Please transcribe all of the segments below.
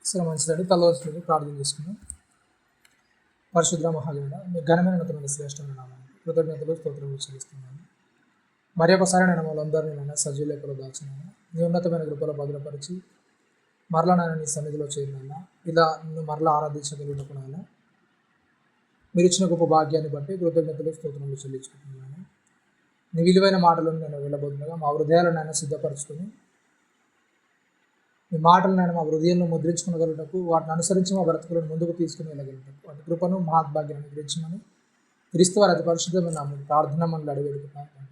సరే మంచిదండి. తలవస్తుంది ప్రార్థన చేసుకున్నాం. పరిశుద్ర మహాదేవుడ, మీ ఘనమైన ఉన్నతమైన శ్రేష్టమైన నామాన్ని కృతజ్ఞతలు స్తోత్రం చెల్లిస్తున్నాను. మరి ఒకసారి నేను వాళ్ళందరినీ నేను సజీవ లేఖలో దాచినాను. నీ ఉన్నతమైన కృపలో భద్రపరిచి మరలా నేను నీ సన్నిధిలో చేరినాను. ఇలా నిన్ను మరలా ఆరాధించగలుగుతున్నాను. మీరు ఇచ్చిన గొప్ప భాగ్యాన్ని బట్టి కృతజ్ఞతలు స్తోత్రములు చెల్లించుకుంటున్నాను. నీ విలువైన మాటలను నేను వెళ్ళబోతుండగా మా హృదయాలను నేను సిద్ధపరచుకొని మీ మాటలు నేను మా హృదయంలో ముద్రించుకునగలుగుటకు, వాటిని అనుసరించి మా బ్రతుకులను ముందుకు తీసుకుని వెళ్ళగలుగుతాకు వాటి కృపను మహాత్భాగ్యాన్ని అనుగ్రహించమని క్రీస్తు వారి అతి పరిశుద్ధమైన నామమున ప్రార్థన మనల్ని అడిగెడుగుతున్నాను.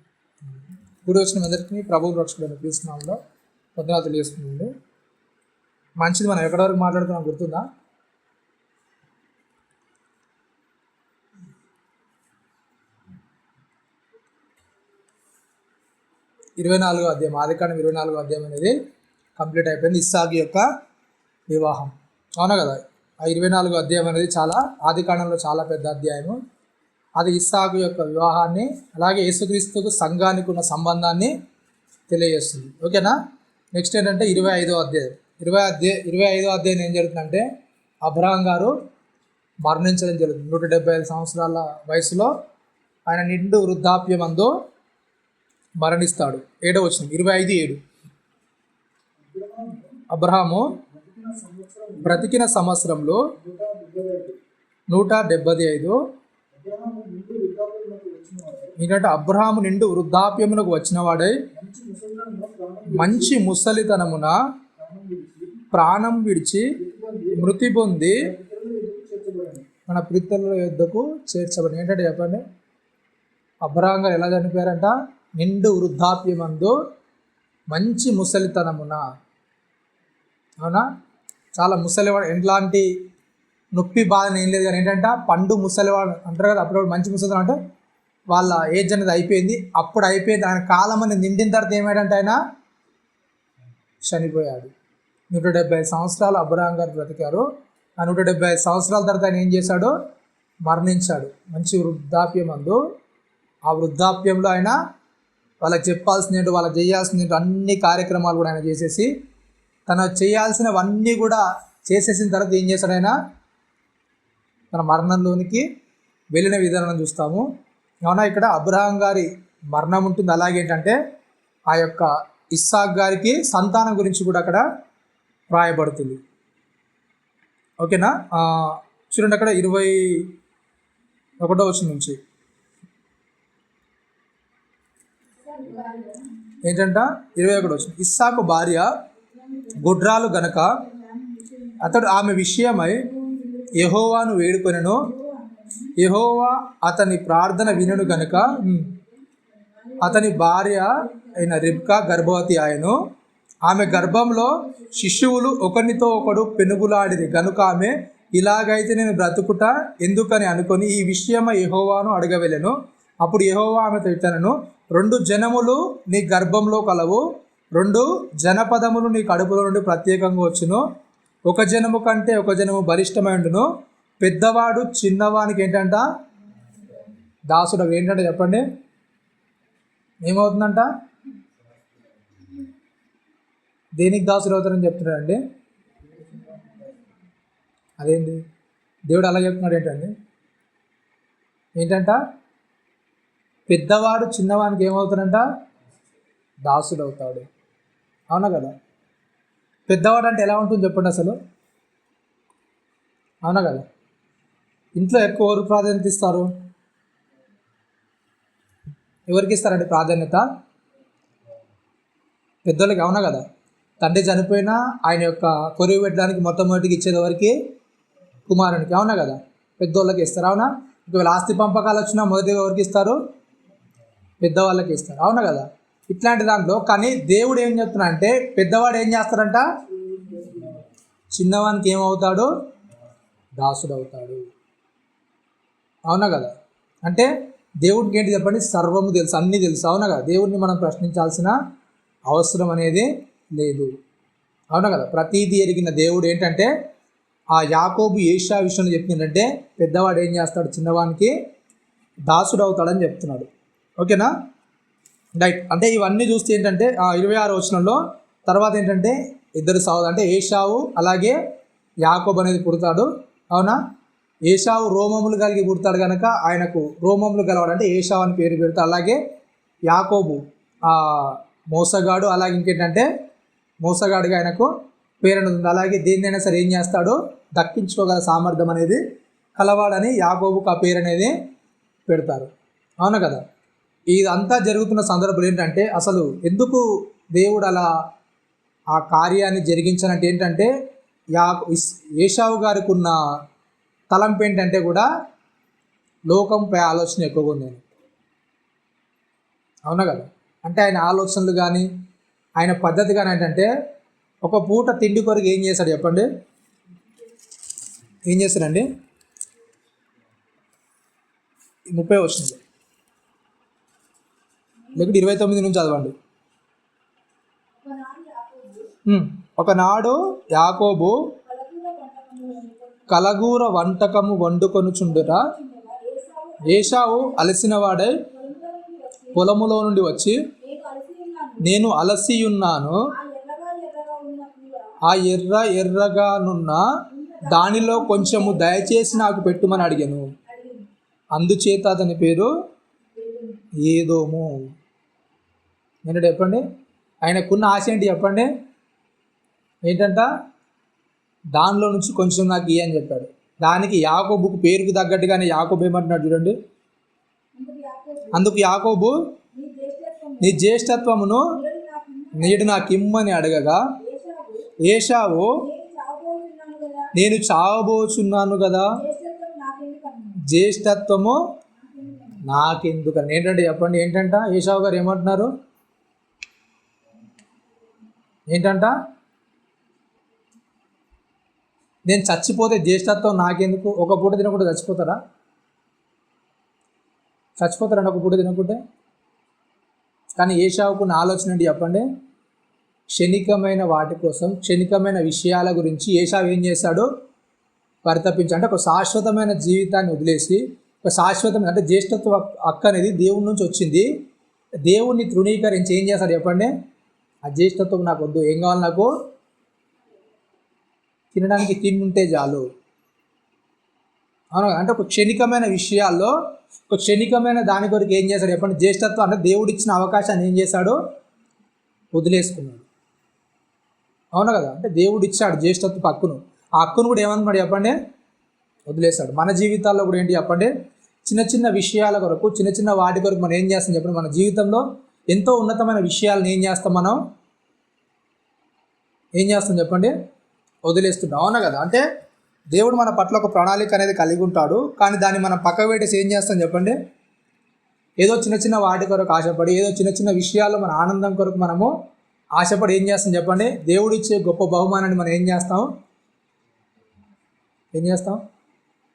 కూడి వచ్చిన అందరికీ ప్రభువు రక్షకుడైన క్రీస్తు నామములో వందనాలు తెలియజేస్తున్నాను. మంచిది. మనం ఎక్కడి వరకు మాట్లాడుతున్నాం గుర్తుందా? అధ్యాయం, ఆదికాండం 24వ అధ్యాయం అనేది కంప్లీట్ అయిపోయింది. ఇస్సాకు యొక్క వివాహం, అవునా కదా? ఆ 24వ అధ్యాయం అనేది చాలా ఆదికాండంలో చాలా పెద్ద అధ్యాయము. అది ఇస్సాకు యొక్క వివాహాన్ని, అలాగే యేసుక్రీస్తుకు సంఘానికి ఉన్న సంబంధాన్ని తెలియజేస్తుంది. ఓకేనా? నెక్స్ట్ ఏంటంటే 25వ అధ్యాయం. 25వ అధ్యాయం ఏం జరుగుతుందంటే, అబ్రహాం గారు మరణించడం జరుగుతుంది. 175 సంవత్సరాల వయసులో ఆయన నిండు వృద్ధాప్యమందు మరణిస్తాడు. 7వ వచనం 25:7. అబ్రహాము బ్రతికిన సంవత్సరంలో 175. ఎందుకంటే అబ్రహాము నిండు వృద్ధాప్యమునకు వచ్చిన వాడై మంచి ముసలితనమున ప్రాణం విడిచి మృతి పొంది మన పితరుల యొద్దకు చేర్చబడి. ఏంటంటే చెప్పండి, అబ్రహాం గారు ఎలా చనిపోయారంట? నిండు వృద్ధాప్యమందు మంచి ముసలితనమున. అవునా? చాలా ముసలివాడు, ఎట్లాంటి నొప్పి బాధ ఏం లేదు. కానీ ఏంటంటే పండు ముసలివాడు అంటారు కదా, అప్పుడు మంచి ముసలితనం అంటే వాళ్ళ ఏజ్ అనేది అయిపోయింది. అప్పుడు అయిపోయింది, ఆయన కాలం అనేది నిండిన తర్వాత ఏమైందంటే ఆయన చనిపోయాడు. 175 సంవత్సరాలు అబ్రహాం గారు బ్రతికారు. ఆ 175 సంవత్సరాల తర్వాత ఆయన ఏం చేశాడు? మరణించాడు మంచి వృద్ధాప్యమందు. ఆ వృద్ధాప్యంలో ఆయన వాళ్ళకి చెప్పాల్సిన, వాళ్ళకి చేయాల్సిన అన్ని కార్యక్రమాలు కూడా ఆయన చేసేసి, తను చేయాల్సినవన్నీ కూడా చేసేసిన తర్వాత ఏం చేశాడు? ఆయన తన మరణంలోనికి వెళ్ళిన విధానం చూస్తాము. అవునా? ఇక్కడ అబ్రహాం గారి మరణం ఉంటుంది. అలాగే ఏంటంటే ఆ యొక్క ఇస్సాకు గారికి సంతానం గురించి కూడా అక్కడ రాయబడుతుంది. ఓకేనా? చూడండి, అక్కడ 21వ వచనం నుంచి ఏంటంట, 21వ వచనం. ఇస్సాకు భార్య గొడ్రాలు గనక అతడు ఆమె విషయమై యెహోవాను వేడుకొనెను. యెహోవా అతని ప్రార్థన వినును గనుక అతని భార్య అయిన రిబ్కా గర్భవతి ఆయను. ఆమె గర్భంలో శిశువులు ఒకరినితో ఒకడు పెనుగులాడిరి గనుక ఆమె, ఇలాగైతే నేను బ్రతుకుట ఎందుకని అనుకొని ఈ విషయమై యెహోవాను అడగవెలెను. అప్పుడు యెహోవా ఆమెతో ఇట్లనెను, 2 జనములు నీ గర్భంలో కలవు, 2 జనపదములు నీ కడుపులో నుండి ప్రత్యేకంగా వచ్చును. ఒక జనము కంటే ఒక జనము బలిష్టమైండును. పెద్దవాడు చిన్నవానికి ఏంటంట? దాసుడు. ఏంటంటే చెప్పండి, ఏమవుతుందంట? దేనికి దాసుడు అవుతారని చెప్తున్నాడండి? అదేంటి దేవుడు అలా చెప్తున్నాడు? ఏంటంట? పెద్దవాడు చిన్నవానికి ఏమవుతాడంట? దాసుడు అవుతాడు. అవునా కదా? పెద్దవాడు అంటే ఎలా ఉంటుంది చెప్పండి అసలు? అవునా కదా? ఇంట్లో ఎక్కువ ఎవరు ప్రాధాన్యత ఇస్తారు? ఎవరికి ఇస్తారండి ప్రాధాన్యత? పెద్దోళ్ళకి. అవునా కదా? తండ్రి చనిపోయినా ఆయన యొక్క కొరివి పెట్టడానికి మొట్టమొదటికి ఇచ్చేది ఎవరికి? కుమారునికి. అవునా కదా? పెద్దోళ్ళకి ఇస్తారు. అవునా? ఒకవేళ ఆస్తి పంపకాలు వచ్చినా మొదటిగా ఎవరికి ఇస్తారు? పెద్దవాళ్ళకి ఇస్తారు. అవునా కదా? ఇట్లాంటి దాంట్లో కానీ దేవుడు ఏం చెప్తున్నా అంటే, పెద్దవాడు ఏం చేస్తారంట? చిన్నవానికి ఏమవుతాడు? దాసుడు అవుతాడు. అవునా కదా? అంటే దేవుడికి ఏంటి చెప్పండి? సర్వము తెలుసు, అన్నీ తెలుసు. అవునా కదా? దేవుడిని మనం ప్రశ్నించాల్సిన అవసరం అనేది లేదు. అవునా కదా? ప్రతీది ఎరిగిన దేవుడు ఏంటంటే, ఆ యాకోబు ఏషా విషయంలో చెప్తుందంటే, పెద్దవాడు ఏం చేస్తాడు? చిన్నవానికి దాసుడు అవుతాడని చెప్తున్నాడు. ఓకేనా? రైట్. అంటే ఇవన్నీ చూస్తే ఏంటంటే 26వ వచనంలో తర్వాత ఏంటంటే ఇద్దరు సహోదరులు అంటే ఏషావు అలాగే యాకోబు అనేది పుడతాడు. అవునా? ఏశావు రోమములు కలిగి పుడతాడు కనుక ఆయనకు రోమములు గలవాడంటే ఏశావు అని పేరు పెడతాడు. అలాగే యాకోబు మోసగాడు, అలాగే ఇంకేంటంటే మోసగాడిగా ఆయనకు పేరు అనేది ఉంది. అలాగే దేన్నైనా సరే ఏం చేస్తాడో దక్కించుకోగల సామర్థ్యం అనేది కలవాడని యాకోబుకు ఆ పేరు అనేది పెడతారు. అవును కదా? ఇదంతా జరుగుతున్న సందర్భంలో ఏంటంటే అసలు ఎందుకు దేవుడు అలా ఆ కార్యాన్ని జరిగించాలంటే ఏంటంటే ఏశావు గారికి ఉన్న తలంపు ఏంటంటే కూడా లోకంపై ఆలోచన ఎక్కువగా ఉంది. అవునా కదా? అంటే ఆయన ఆలోచనలు కానీ ఆయన పద్ధతి కానీ ఏంటంటే ఒక పూట తిండి కొరకు ఏం చేశాడు చెప్పండి? ఏం చేశాడండి? 30 వచ్చింది, లేకపోతే 29 నుంచి చదవండి. ఒకనాడు యాకోబు కలగూర వంటకము వండుకొనుచుండుట ఏశావు అలసిన వాడై పొలములో నుండి వచ్చి, నేను అలసియున్నాను, ఆ ఎర్రగానున్న దానిలో కొంచెము దయచేసి నాకు పెట్టుమని అడిగాను. అందుచేత అతని పేరు ఏదోము. ఏంటంటే చెప్పండి, ఆయనకున్న ఆశ ఏంటి చెప్పండి? ఏంటంట? దానిలో నుంచి కొంచెం నాకు ఇయ్య అని చెప్పాడు. దానికి యాకోబుకు పేరుకు తగ్గట్టుగానే యాకోబు ఏమంటున్నాడు చూడండి. అందుకు యాకోబు, నీ జ్యేష్ఠత్వమును నేడు నాకు ఇమ్మని అడగగా ఏశావు, నేను చావబోచున్నాను కదా, జ్యేష్ఠత్వము నాకెందుకని. ఏంటంటే చెప్పండి, ఏంటంట ఏశావు గారు ఏమంటున్నారు? ఏంటంట? నేను చచ్చిపోతే జ్యేష్ఠత్వం నాకెందుకు? ఒక పూట తినకుండా చచ్చిపోతారా? చచ్చిపోతారండి ఒక పూట తినకుంటే? కానీ ఏశావుకున్న ఆలోచన ఏంటి చెప్పండి? క్షణికమైన వాటి కోసం, క్షణికమైన విషయాల గురించి ఏశావు ఏం చేశాడు? పరితపించి, అంటే ఒక శాశ్వతమైన జీవితాన్ని వదిలేసి ఒక శాశ్వతమైన అంటే జ్యేష్ఠత్వ హక్కు అనేది దేవుడి నుంచి వచ్చింది. దేవుణ్ణి తృణీకరించి ఏం చేస్తాడు చెప్పండి? ఆ జ్యేష్ఠత్వం నాకు వద్దు, ఏం కావాలి నాకు? తినడానికి తిండి ఉంటే చాలు. అవును, అంటే ఒక క్షణికమైన విషయాల్లో ఒక క్షణికమైన దాని కొరకు ఏం చేశాడు చెప్పండి? జ్యేష్ఠత్వం అంటే దేవుడు ఇచ్చిన అవకాశాన్ని ఏం చేశాడు? వదిలేసుకున్నాడు. అవును కదా? అంటే దేవుడు ఇచ్చాడు జ్యేష్ఠత్వ హక్కును, ఆ హక్కును కూడా ఏమనుకున్నాడు చెప్పండి? వదిలేశాడు. మన జీవితాల్లో కూడా ఏంటి చెప్పండి? చిన్న చిన్న విషయాల కొరకు, చిన్న చిన్న వాటి కొరకు మనం ఏం చేస్తాం చెప్పండి? మన జీవితంలో ఎంతో ఉన్నతమైన విషయాలను ఏం చేస్తాం? మనం ఏం చేస్తాం చెప్పండి? వదిలేస్తుంటాం. అవునా కదా? అంటే దేవుడు మన పట్ల ఒక ప్రణాళిక అనేది కలిగి ఉంటాడు, కానీ దాన్ని మనం పక్క పెట్టేసి ఏం చేస్తాం చెప్పండి? ఏదో చిన్న చిన్న వాటి కొరకు ఆశపడి, ఏదో చిన్న చిన్న విషయాల్లో మన ఆనందం కొరకు మనము ఆశపడి ఏం చేస్తాం చెప్పండి? దేవుడు ఇచ్చే గొప్ప బహుమానాన్ని మనం ఏం చేస్తాం?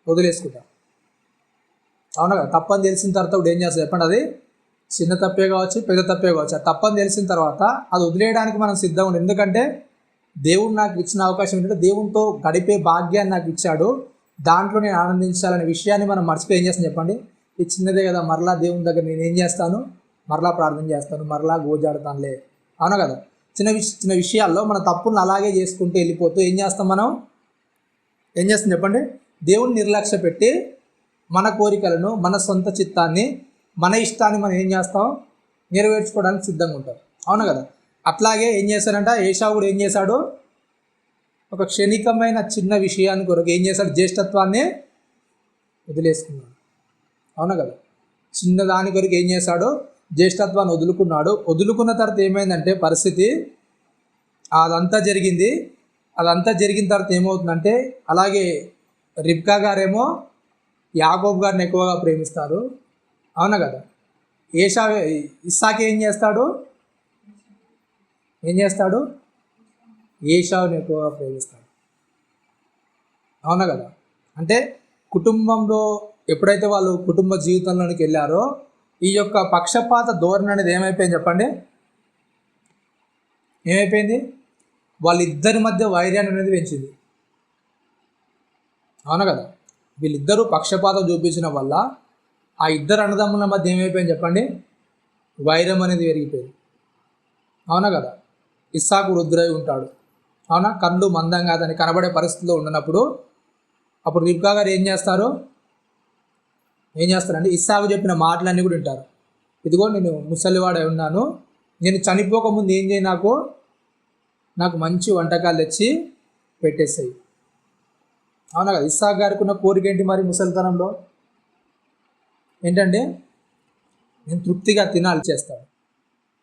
వదిలేసుకుంటాం. అవునా కదా? తప్పని తెలిసిన తర్వాత ఇప్పుడు ఏం చేస్తాం చెప్పండి? అది చిన్న తప్పే కావచ్చు, పెద్ద తప్పే కావచ్చు. అది తప్పని తెలిసిన తర్వాత అది వదిలేయడానికి మనం సిద్ధంగా ఉండాలి. ఎందుకంటే దేవుడు నాకు ఇచ్చిన అవకాశం ఏంటంటే దేవునితో గడిపే భాగ్యాన్ని నాకు ఇచ్చాడు, దాంట్లో నేను ఆనందించాలనే విషయాన్ని మనం మర్చిపోయి ఏం చేస్తాం చెప్పండి? ఇది చిన్నదే కదా, మరలా దేవుని దగ్గర నేను ఏం చేస్తాను? మరలా ప్రార్థన చేస్తాను, మరలా గోజాడుతానులే. అవునా కదా? చిన్న విషయాల్లో మన తప్పులను అలాగే చేసుకుంటూ వెళ్ళిపోతూ ఏం చేస్తాం? మనం ఏం చేస్తాం చెప్పండి? దేవుని నిర్లక్ష్య పెట్టి మన కోరికలను, మన సొంత చిత్తాన్ని, మన ఇష్టాన్ని మనం ఏం చేస్తాం? నెరవేర్చుకోవడానికి సిద్ధంగా ఉంటాం. అవును కదా? అట్లాగే ఏం చేశాడంట ఏశావు కూడా ఏం చేశాడు? ఒక క్షణికమైన చిన్న విషయాన్ని కొరకు ఏం చేశాడు? జ్యేష్ఠత్వాన్ని వదిలేసుకున్నాడు. అవునా కదా? చిన్నదాని కొరకు ఏం చేశాడు? జ్యేష్ఠత్వాన్ని వదులుకున్నాడు. వదులుకున్న తర్వాత ఏమైందంటే పరిస్థితి అదంతా జరిగింది. అదంతా జరిగిన తర్వాత ఏమవుతుందంటే, అలాగే రిబ్కా గారేమో యాకోబు గారిని ఎక్కువగా ప్రేమిస్తారు. అవునా కదా? ఇస్సాకు ఏం చేస్తాడు? ఏశావుని ఎక్కువగా ప్రేమిస్తాడు. అవునా కదా? అంటే కుటుంబంలో ఎప్పుడైతే వాళ్ళు కుటుంబ జీవితంలోనికి వెళ్ళారో ఈ యొక్క పక్షపాత ధోరణి అనేది ఏమైపోయింది చెప్పండి? ఏమైపోయింది? వాళ్ళిద్దరి మధ్య వైర్యాన్ని అనేది పెంచింది. అవునా కదా? వీళ్ళిద్దరూ పక్షపాతం చూపించిన వల్ల ఆ ఇద్దరు అన్నదమ్ముల మధ్య ఏమైపోయింది చెప్పండి? వైరం అనేది పెరిగిపోయింది. అవునా కదా? ఇస్సాకు వృద్ధుడై ఉంటాడు. అవునా, కళ్ళు మందంగా అతనికి కనబడే పరిస్థితిలో ఉన్నప్పుడు అప్పుడు రిబ్కా గారు ఏం చేస్తారంటే ఇస్సాకు చెప్పిన మాటలన్నీ కూడా వింటారు. ఇదిగో నేను ముసలివాడై ఉన్నాను, నేను చనిపోకముందు ఏం చేయి, నాకు మంచి వంటకాలు తెచ్చి పెట్టేసాయి. అవునా కదా. ఇస్సాకు గారికి ఉన్న కోరిక ఏంటి మరి ముసలితనంలో? ఏంటంటే నేను తృప్తిగా తినాలి చేస్తాడు,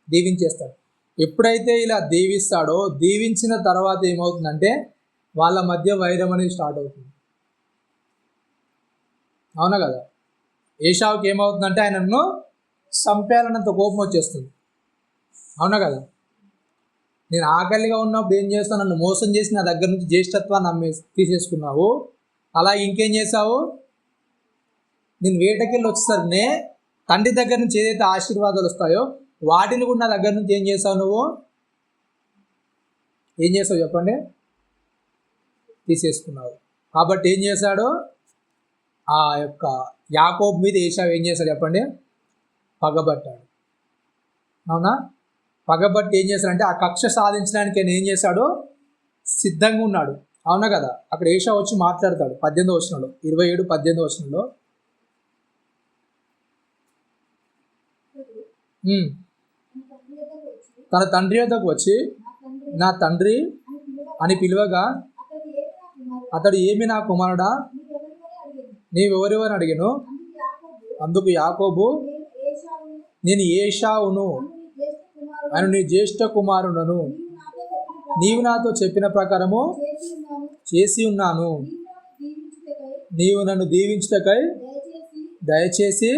దీవించేస్తాడు. ఎప్పుడైతే ఇలా దీవిస్తాడో, దీవించిన తర్వాత ఏమవుతుందంటే వాళ్ళ మధ్య వైరం అనేది స్టార్ట్ అవుతుంది. అవునా కదా. ఏశావుకి ఏమవుతుందంటే ఆయనను చంపేయాలన్నంత కోపం వచ్చేస్తుంది. అవునా కదా. నేను ఆకలిగా ఉన్నప్పుడు ఏం చేస్తాను, నన్ను మోసం చేసి నా దగ్గర నుంచి జ్యేష్ఠత్వాన్ని తీసేసుకున్నావు. అలాగే ఇంకేం చేసావు, నేను వేటకెళ్ళి వచ్చేసరికి తండ్రి దగ్గర నుంచి ఏదైతే ఆశీర్వాదాలు వస్తాయో వాటిని కూడా నా దగ్గర నుంచి ఏం చేసావు, నువ్వు ఏం చేసావు చెప్పండి, తీసేసుకున్నావు. కాబట్టి ఏం చేశాడు, ఆ యొక్క యాకోబు మీద ఏశావు ఏం చేశాడు చెప్పండి, పగబట్టాడు. అవునా. పగబట్టి ఏం చేశాడంటే ఆ కక్ష సాధించడానికి ఆయన ఏం చేశాడు, సిద్ధంగా ఉన్నాడు. అవునా కదా. అక్కడ ఏశావు వచ్చి మాట్లాడతాడు 18వ వచనంలో, 27-18వ వచనంలో. తన తండ్రి వద్దకు వచ్చి నా తండ్రి అని పిలువగా అతడు ఏమి నా కుమారుడా, నీవెవరెవరు అడిగాను. అందుకు యాకోబు నేను ఏశావును, ఆయన నీ జ్యేష్ఠ కుమారుడను, నీవు నాతో చెప్పిన ప్రకారము చేసి ఉన్నాను. నీవు నన్ను దీవించుటకై దయచేసి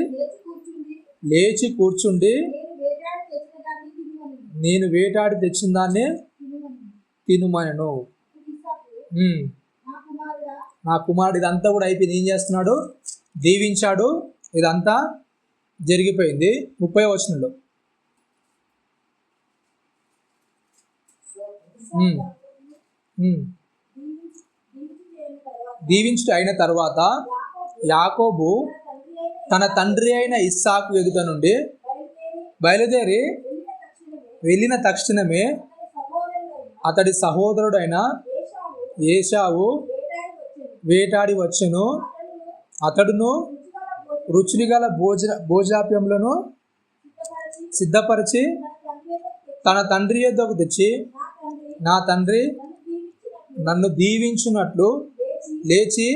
లేచి కూర్చుండి నేను వేటాడి తెచ్చిన దాన్ని తినుమనెను. నా కుమారుడు ఇదంతా కూడా అయిపోయింది. ఏం చేస్తున్నాడు, దీవించాడు, ఇదంతా జరిగిపోయింది. 30వ వచనంలో దీవించుట అయిన తర్వాత యాకోబు తన తండ్రి అయిన ఇస్సాకు ఎదుట నుండి బయలుదేరి వెళ్ళిన తక్షణమే అతడి సహోదరుడైన ఏశావు వేటాడి వచ్చెను. అతడును రుచులు గల భోజాప్యములను సిద్ధపరిచి తన తండ్రి యొద్దకు తెచ్చి, నా తండ్రి నన్ను దీవించున్నట్లు లేచి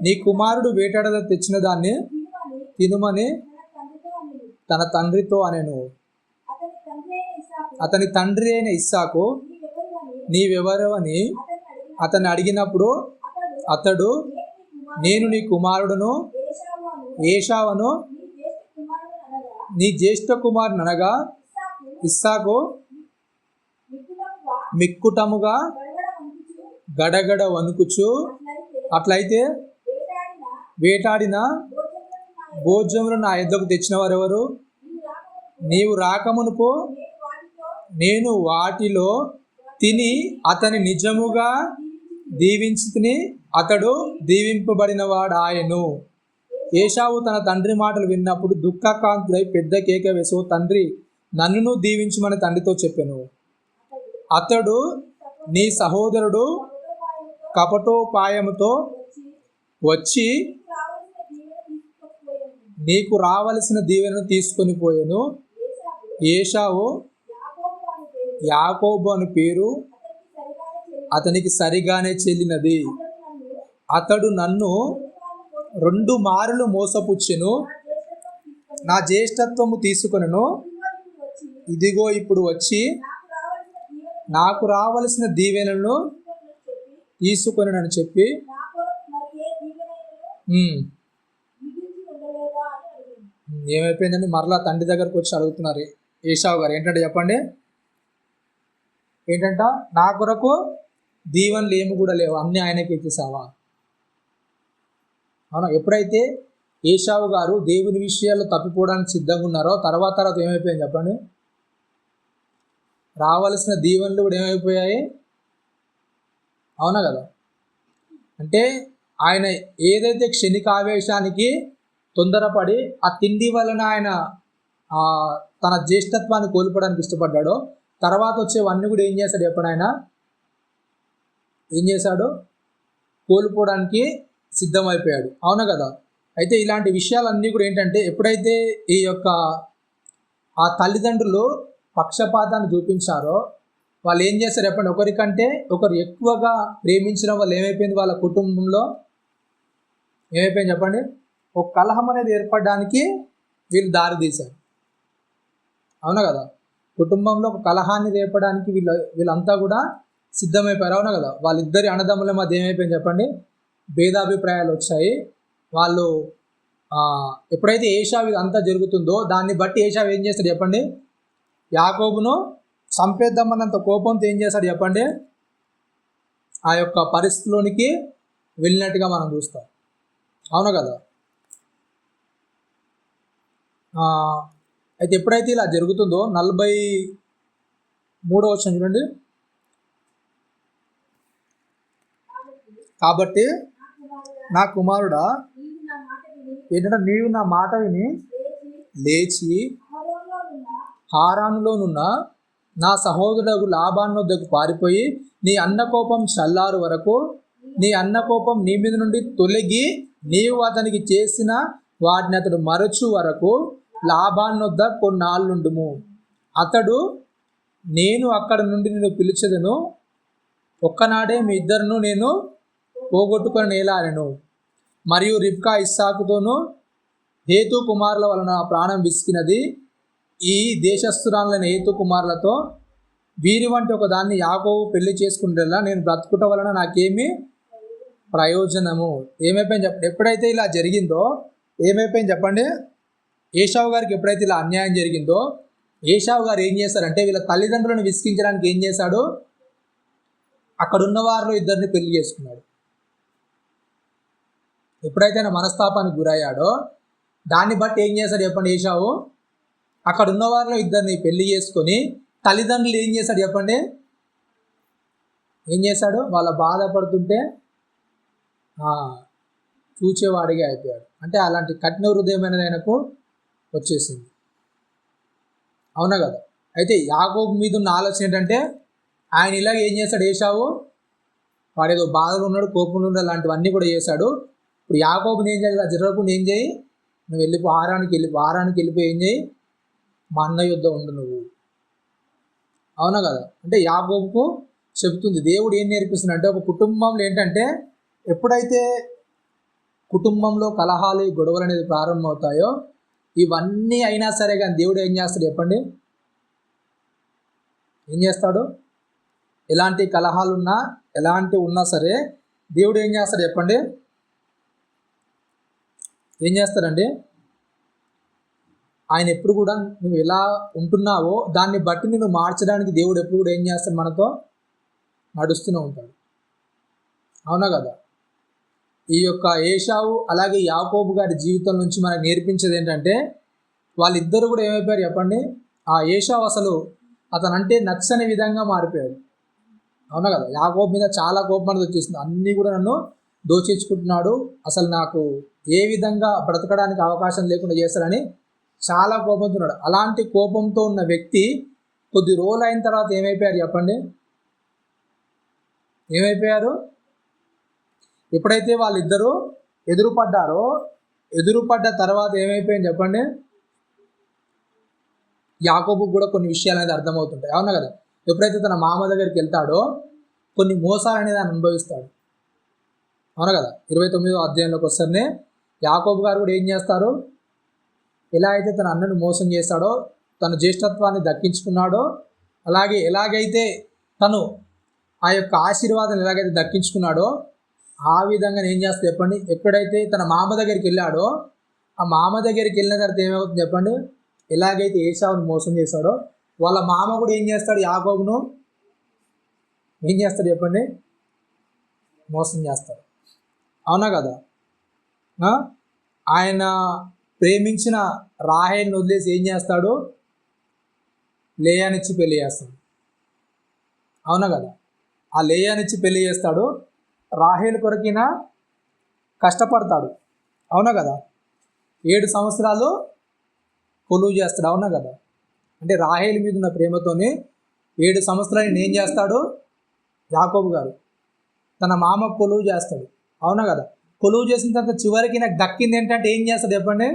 నీ కుమారుడు వేటాడ తెచ్చిన దాన్ని తినుమని తన తండ్రితో అనెను. అతని తండ్రి అయిన ఇస్సాకు నీవెవరవని అతన్ని అడిగినప్పుడు అతడు నేను నీ కుమారుడును ఏశావును, నీ జ్యేష్ఠ కుమారుని అనగా ఇస్సాకు మిక్కుటముగా గడగడ వణుకుచు, అట్లయితే వేటాడిన భోజనములు నా యొద్దకు తెచ్చిన వారెవరు, నీవు రాకమునుపు నేను వాటిలో తిని అతని నిజముగా దీవించి అతడు దీవింపబడిన వాడాయను. ఏశావు తన తండ్రి మాటలు విన్నప్పుడు దుఃఖకాంతుడై పెద్ద కేక వేసి, ఓ తండ్రి నన్నును దీవించమని తండ్రితో చెప్పాను. అతడు నీ సహోదరుడు కపటోపాయముతో వచ్చి నీకు రావలసిన దీవెనను తీసుకొని పోయాను. ఏశావు యాకోబు అని పేరు అతనికి సరిగానే చెల్లినది. అతడు నన్ను 2 మారులు మోసపుచ్చెను, నా జ్యేష్ఠత్వము తీసుకొనెను. ఇదిగో ఇప్పుడు వచ్చి నాకు రావలసిన దీవెనలను తీసుకొనని చెప్పి ఏమైపోయిందని మరలా తండ్రి దగ్గరకు వచ్చి అడుగుతున్నారు ఏశావు గారు. ఏంటంటే చెప్పండి, ఏంటంట, నా కొరకు దీవెనలు ఏమి కూడా లేవు, అన్నీ ఆయనకి ఇచ్చేసావా. అవునా. ఎప్పుడైతే ఏశావు గారు దేవుని విషయాల్లో తప్పిపోవడానికి సిద్ధంగా ఉన్నారో తర్వాత ఏమైపోయింది చెప్పండి, రావాల్సిన దీవెనలు కూడా ఏమైపోయాయి. అవునా కదా. అంటే ఆయన ఏదైతే క్షణికావేశానికి తొందరపడి ఆ తిండి వలన ఆయన తన జ్యేష్ఠత్వాన్ని కోల్పోవడానికి ఇష్టపడ్డాడో తర్వాత వచ్చేవన్నీ కూడా ఏం చేస్తాడు చెప్పండి, ఆయన ఏం చేశాడు? కోల్పోవడానికి సిద్ధమైపోయాడు. అవునా కదా? అయితే ఇలాంటి విషయాలన్నీ కూడా ఏంటంటే ఎప్పుడైతే ఈ యొక్క ఆ తల్లిదండ్రులు పక్షపాతాన్ని చూపించారో వాళ్ళు ఏం చేస్తారు చెప్పండి? ఒకరికంటే ఒకరు ఎక్కువగా ప్రేమించడం వల్ల ఏమైపోయింది? వాళ్ళ కుటుంబంలో ఏమైపోయింది చెప్పండి? ఒక కలహం అనేది ఏర్పడడానికి వీళ్ళు దారి తీశారు. అవునా కదా? కుటుంబంలో ఒక కలహాన్ని రేపడానికి వీళ్ళంతా కూడా సిద్ధమైపోయారు. అవునా కదా? వాళ్ళిద్దరి అన్నదమ్ముల మధ్య ఏమైపోయింది చెప్పండి? భేదాభిప్రాయాలు వచ్చాయి. వాళ్ళు ఎప్పుడైతే ఏషావు ఇదంతా జరుగుతుందో దాన్ని బట్టి ఏషావు ఏం చేస్తాడు చెప్పండి? యాకోబును చంపేద్దామన్నంత కోపంతో ఏం చేస్తాడు చెప్పండి? ఆ యొక్క పరిస్థితిలోనికి వెళ్ళినట్టుగా మనం చూస్తాం. అవును కదా? అయితే ఎప్పుడైతే ఇలా జరుగుతుందో 43వ వచనం చూడండి. కాబట్టి నా కుమారుడా ఏంటంటే నీవు నా మాట విని లేచి హారానులోనున్న నా సహోదరుడు లాబాను వద్దకు పారిపోయి నీ అన్న కోపం చల్లారు వరకు, నీ అన్న కోపం నీ మీద నుండి తొలగి నీవు అతనికి చేసిన వాటిని అతడు మరచు వరకు లాబాను వద్ద కొన్నాళ్ళుండుము. అతడు నేను అక్కడ నుండి నిన్ను పిలిచెదను, ఒక్కనాడే మీ ఇద్దరును నేను పోగొట్టుకొని నేలారెను. మరియు రిబ్కా ఇస్సాకుతోనూ హేతు కుమారుల వలన ప్రాణం విసికినది. ఈ దేశస్థురాలైన హేతు కుమారులతో వీరి వంటి ఒక దాన్ని యాకోబు పెళ్లి చేసుకుంటేలా నేను బ్రతుకుట వలన నాకేమి ప్రయోజనము? ఏమైపోయింది చెప్పండి? ఎప్పుడైతే ఇలా జరిగిందో ఏమైపోయింది చెప్పండి? ఏషావు గారికి ఎప్పుడైతే ఇలా అన్యాయం జరిగిందో ఏషావు గారు ఏం చేశారంటే వీళ్ళ తల్లిదండ్రులను విసిగించడానికి ఏం చేశాడు? అక్కడున్న వారిలో ఇద్దరిని పెళ్లి చేసుకున్నాడు. ఎప్పుడైతే ఆయన మనస్తాపానికి గురయ్యాడో దాన్ని బట్టి ఏం చేశాడు చెప్పండి? ఏషావు అక్కడ ఉన్న వారిలో ఇద్దరిని పెళ్లి చేసుకొని తల్లిదండ్రులు ఏం చేశాడు చెప్పండి? ఏం చేశాడు? వాళ్ళ బాధపడుతుంటే చూచేవాడిగా అయిపోయాడు. అంటే అలాంటి కఠిన హృదయమైనది ఆయనకు వచ్చేసింది. అవునా కదా? అయితే యాకోబు మీద ఉన్న ఆలోచన ఏంటంటే ఆయన ఇలాగ ఏం చేశాడు? ఏషావు వాడేదో బాధలు ఉన్నాడు, కోపంలో ఉన్నాడు, అలాంటివన్నీ కూడా చేశాడు. ఇప్పుడు యాకోబుని ఏం చేయాలి? జరగకుండా ఏం చేయి? నువ్వు వారానికి వెళ్ళిపోయి ఏం చేయి? మా అన్న యుద్ధ ఉండు నువ్వు. అవునా కదా? అంటే యాకోబుకు చెబుతుంది దేవుడు ఏం నేర్పిస్తుంది అంటే ఒక కుటుంబంలో ఏంటంటే ఎప్పుడైతే కుటుంబంలో కలహాలు గొడవలు అనేది ప్రారంభమవుతాయో ఇవన్నీ అయినా సరే కానీ దేవుడు ఏం చేస్తాడు చెప్పండి? ఏం చేస్తాడు? ఎలాంటి కలహాలున్నా ఎలాంటి ఉన్నా సరే దేవుడు ఏం చేస్తాడు చెప్పండి? ఏం చేస్తాడండి? ఆయన ఎప్పుడు కూడా నువ్వు ఎలా ఉంటున్నావో దాన్ని బట్టి నేను మార్చడానికి దేవుడు ఎప్పుడు కూడా ఏం చేస్తాడు? మనతో నడుస్తూనే ఉంటాడు. అవునా కదా? ఈ యొక్క ఏషావు అలాగే యాకోబు గారి జీవితం నుంచి మనకు నేర్పించేది ఏంటంటే వాళ్ళిద్దరు కూడా ఏమైపోయారు చెప్పండి? ఆ ఏషావు అసలు అతనంటే నచ్చని విధంగా మారిపోయాడు. అవునా కదా? యాకోబు మీద చాలా కోపం అనేది వచ్చేసింది. అన్నీ కూడా నన్ను దోచేసుకుంటున్నాడు, అసలు నాకు ఏ విధంగా బ్రతకడానికి అవకాశం లేకుండా చేస్తారని చాలా కోపంతో ఉన్నాడు. అలాంటి కోపంతో ఉన్న వ్యక్తి కొద్ది రోజులు అయిన తర్వాత ఏమైపోయారు చెప్పండి? ఏమైపోయారు? ఎప్పుడైతే వాళ్ళిద్దరూ ఎదురుపడ్డ తర్వాత ఏమైపోయింది చెప్పండి? యాకోబుకు కూడా కొన్ని విషయాలు అనేది అర్థమవుతుంటాయి. అవునా కదా? ఎప్పుడైతే తన మామ దగ్గరికి వెళ్తాడో కొన్ని మోసాలు అనేది ఆయన అనుభవిస్తాడు. అవునా కదా? 29వ అధ్యాయంలోకి వస్తేనే యాకోబు గారు కూడా ఏం చేస్తారు? ఎలా అయితే తన అన్నను మోసం చేస్తాడో, తన జ్యేష్ఠత్వాన్ని దక్కించుకున్నాడో, ఎలాగైతే తను ఆ యొక్క ఆశీర్వాదాన్ని ఎలాగైతే దక్కించుకున్నాడో ఆ విధంగా ఏం చేస్తా చెప్పండి? ఎప్పుడైతే తన మామ దగ్గరికి వెళ్ళాడో ఆ మామ దగ్గరికి వెళ్ళిన తర్వాత ఏమవుతుంది చెప్పండి? ఎలాగైతే ఏషావును మోసం చేశాడో వాళ్ళ మామ కూడా ఏం చేస్తాడు? యాకోబును ఏం చేస్తాడు చెప్పండి? మోసం చేస్తాడు. అవునా కదా? ఆయన ప్రేమించిన రాహేల్ని వదిలేసి ఏం చేస్తాడు? లేయానిచ్చి పెళ్లి చేస్తాడు. అవునా కదా? ఆ లేయానిచ్చి పెళ్లి చేస్తాడు. రాహేల్ కొరకిన కష్టపడతాడు. అవునా కదా? 7 సంవత్సరాలు కొలువు చేస్తాడు. అవునా కదా? అంటే రాహేల్ మీద ఉన్న ప్రేమతోనే 7 సంవత్సరాలు ఏం చేస్తాడు యాకోబు గారు? తన మామ కొలువు చేస్తాడు. అవునా కదా? కొలువు చేసిన తర్వాత చివరికి నాకు దక్కింది ఏంటంటే ఏం చేస్తాడు చెప్పండి?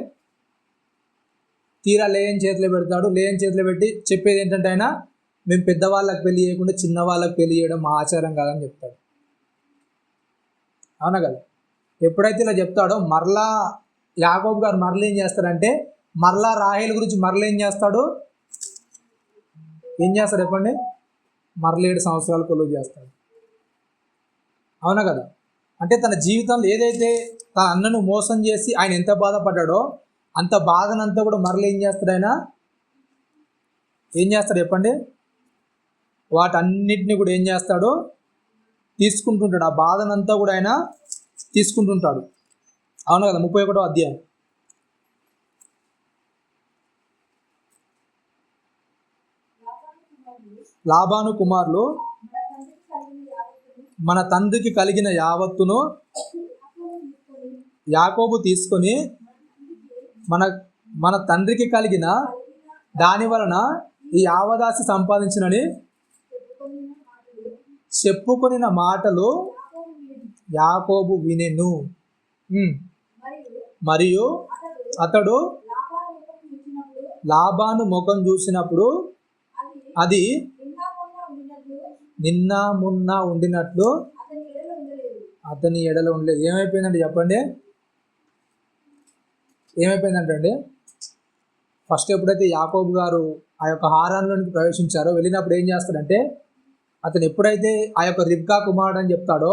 తీరా లేని చేతిలో పెడతాడు. లేని చేతిలో పెట్టి చెప్పేది ఏంటంటే ఆయన, మేము పెద్దవాళ్ళకి పెళ్లి చేయకుండా చిన్న వాళ్ళకి పెళ్లి చేయడం మా ఆచారం కాదని చెప్తాడు. అవునా కదా? ఎప్పుడైతే ఇలా చెప్తాడో మరలా యాకోబు గారు మరలా ఏం చేస్తాడంటే, మరలా రాహేల్ గురించి మరలా ఏం చేస్తాడు చెప్పండి? మరలా 7 సంవత్సరాలు కొలువు చేస్తాడు. అవునా కదా? అంటే తన జీవితంలో ఏదైతే తన అన్నను మోసం చేసి ఆయన ఎంత బాధపడ్డాడో అంత బాధనంతా కూడా మరలా ఏం చేస్తాడు ఆయన? చెప్పండి? వాటన్నిటిని కూడా ఏం చేస్తాడు? తీసుకుంటుంటాడు. ఆ బాధనంతా కూడా ఆయన తీసుకుంటుంటాడు. అవును కదా? 31వ అధ్యాయం. లాబాను కుమారులు మన తండ్రికి కలిగిన యావత్తును యాకోబు తీసుకొని మన తండ్రికి కలిగిన దాని వలన ఈ యావదాసి సంపాదించినని చెప్పుకొనిన మాటలు యాకోబు వినెను. మరియు అతడు లాబాను ముఖం చూసినప్పుడు అది నిన్న మొన్న ఉండినట్లు అతని ఎడలో ఉండలేదు. ఏమైపోయిందంటే చెప్పండి? ఏమైపోయిందంటే ఫస్ట్ ఎప్పుడైతే యాకోబు గారు ఆ యొక్క హారాన్లోనికి ప్రవేశించారో, వెళ్ళినప్పుడు ఏం చేస్తాడంటే, అతను ఎప్పుడైతే ఆ యొక్క రిబ్కా కుమారుడు అని చెప్తాడో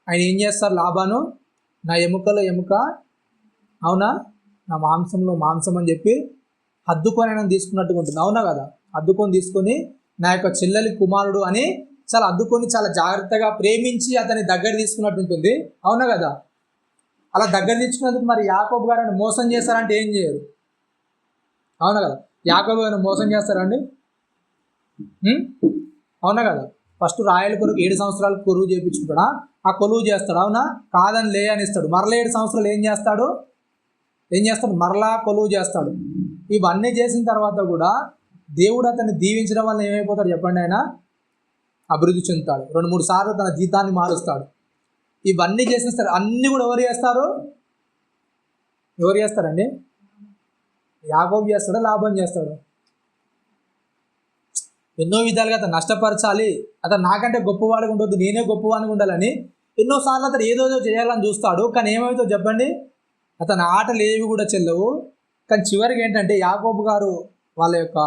ఆయన ఏం చేస్తారు? లాబాను నా ఎముకలో ఎముక, అవునా, నా మాంసంలో మాంసం అని చెప్పి హద్దుకొని ఆయన తీసుకున్నట్టుగా ఉంటుంది. అవునా కదా? హద్దుకొని తీసుకొని నా యొక్క చెల్లెలి కుమారుడు అని చాలా అద్దుకొని చాలా జాగ్రత్తగా ప్రేమించి అతని దగ్గర తీసుకున్నట్టు ఉంటుంది. అవునా కదా? అలా దగ్గర తీసుకున్నందుకు మరి యాకోబు గారు ఆయన మోసం చేస్తారంటే ఏం చేయరు. అవునా కదా? యాకోబు గారు మోసం చేస్తారండి? అవునా కదా? ఫస్ట్ రాయల కొరకు 7 సంవత్సరాలు కొలువు చేయించుకుంటాడా? ఆ కొలువు చేస్తాడు. అవునా? కాదని లే అని ఇస్తాడు. మరలా 7 సంవత్సరాలు ఏం చేస్తాడు? మరలా కొలువు చేస్తాడు. ఇవన్నీ చేసిన తర్వాత కూడా దేవుడు అతన్ని దీవించడం వల్ల ఏమైపోతాడు చెప్పండి? ఆయన అభివృద్ధి చెందుతాడు. 2-3 సార్లు తన జీతాన్ని మారుస్తాడు. ఇవన్నీ చేసేస్తారు. అన్నీ కూడా ఎవరు చేస్తారండి? యాకోబు చేస్తాడా? లాభం చేస్తాడు? ఎన్నో విధాలుగా అతను నష్టపరచాలి, అతను నాకంటే గొప్పవాడిగా ఉండొద్దు, నేనే గొప్పవాడిగా ఉండాలని ఎన్నోసార్లు అతను ఏదో చేయాలని చూస్తాడు. కానీ ఏమవుతుందో చెప్పండి? అతని ఆటలు ఏవి కూడా చెల్లవు. కానీ చివరికి ఏంటంటే యాకోబు గారు వాళ్ళ యొక్క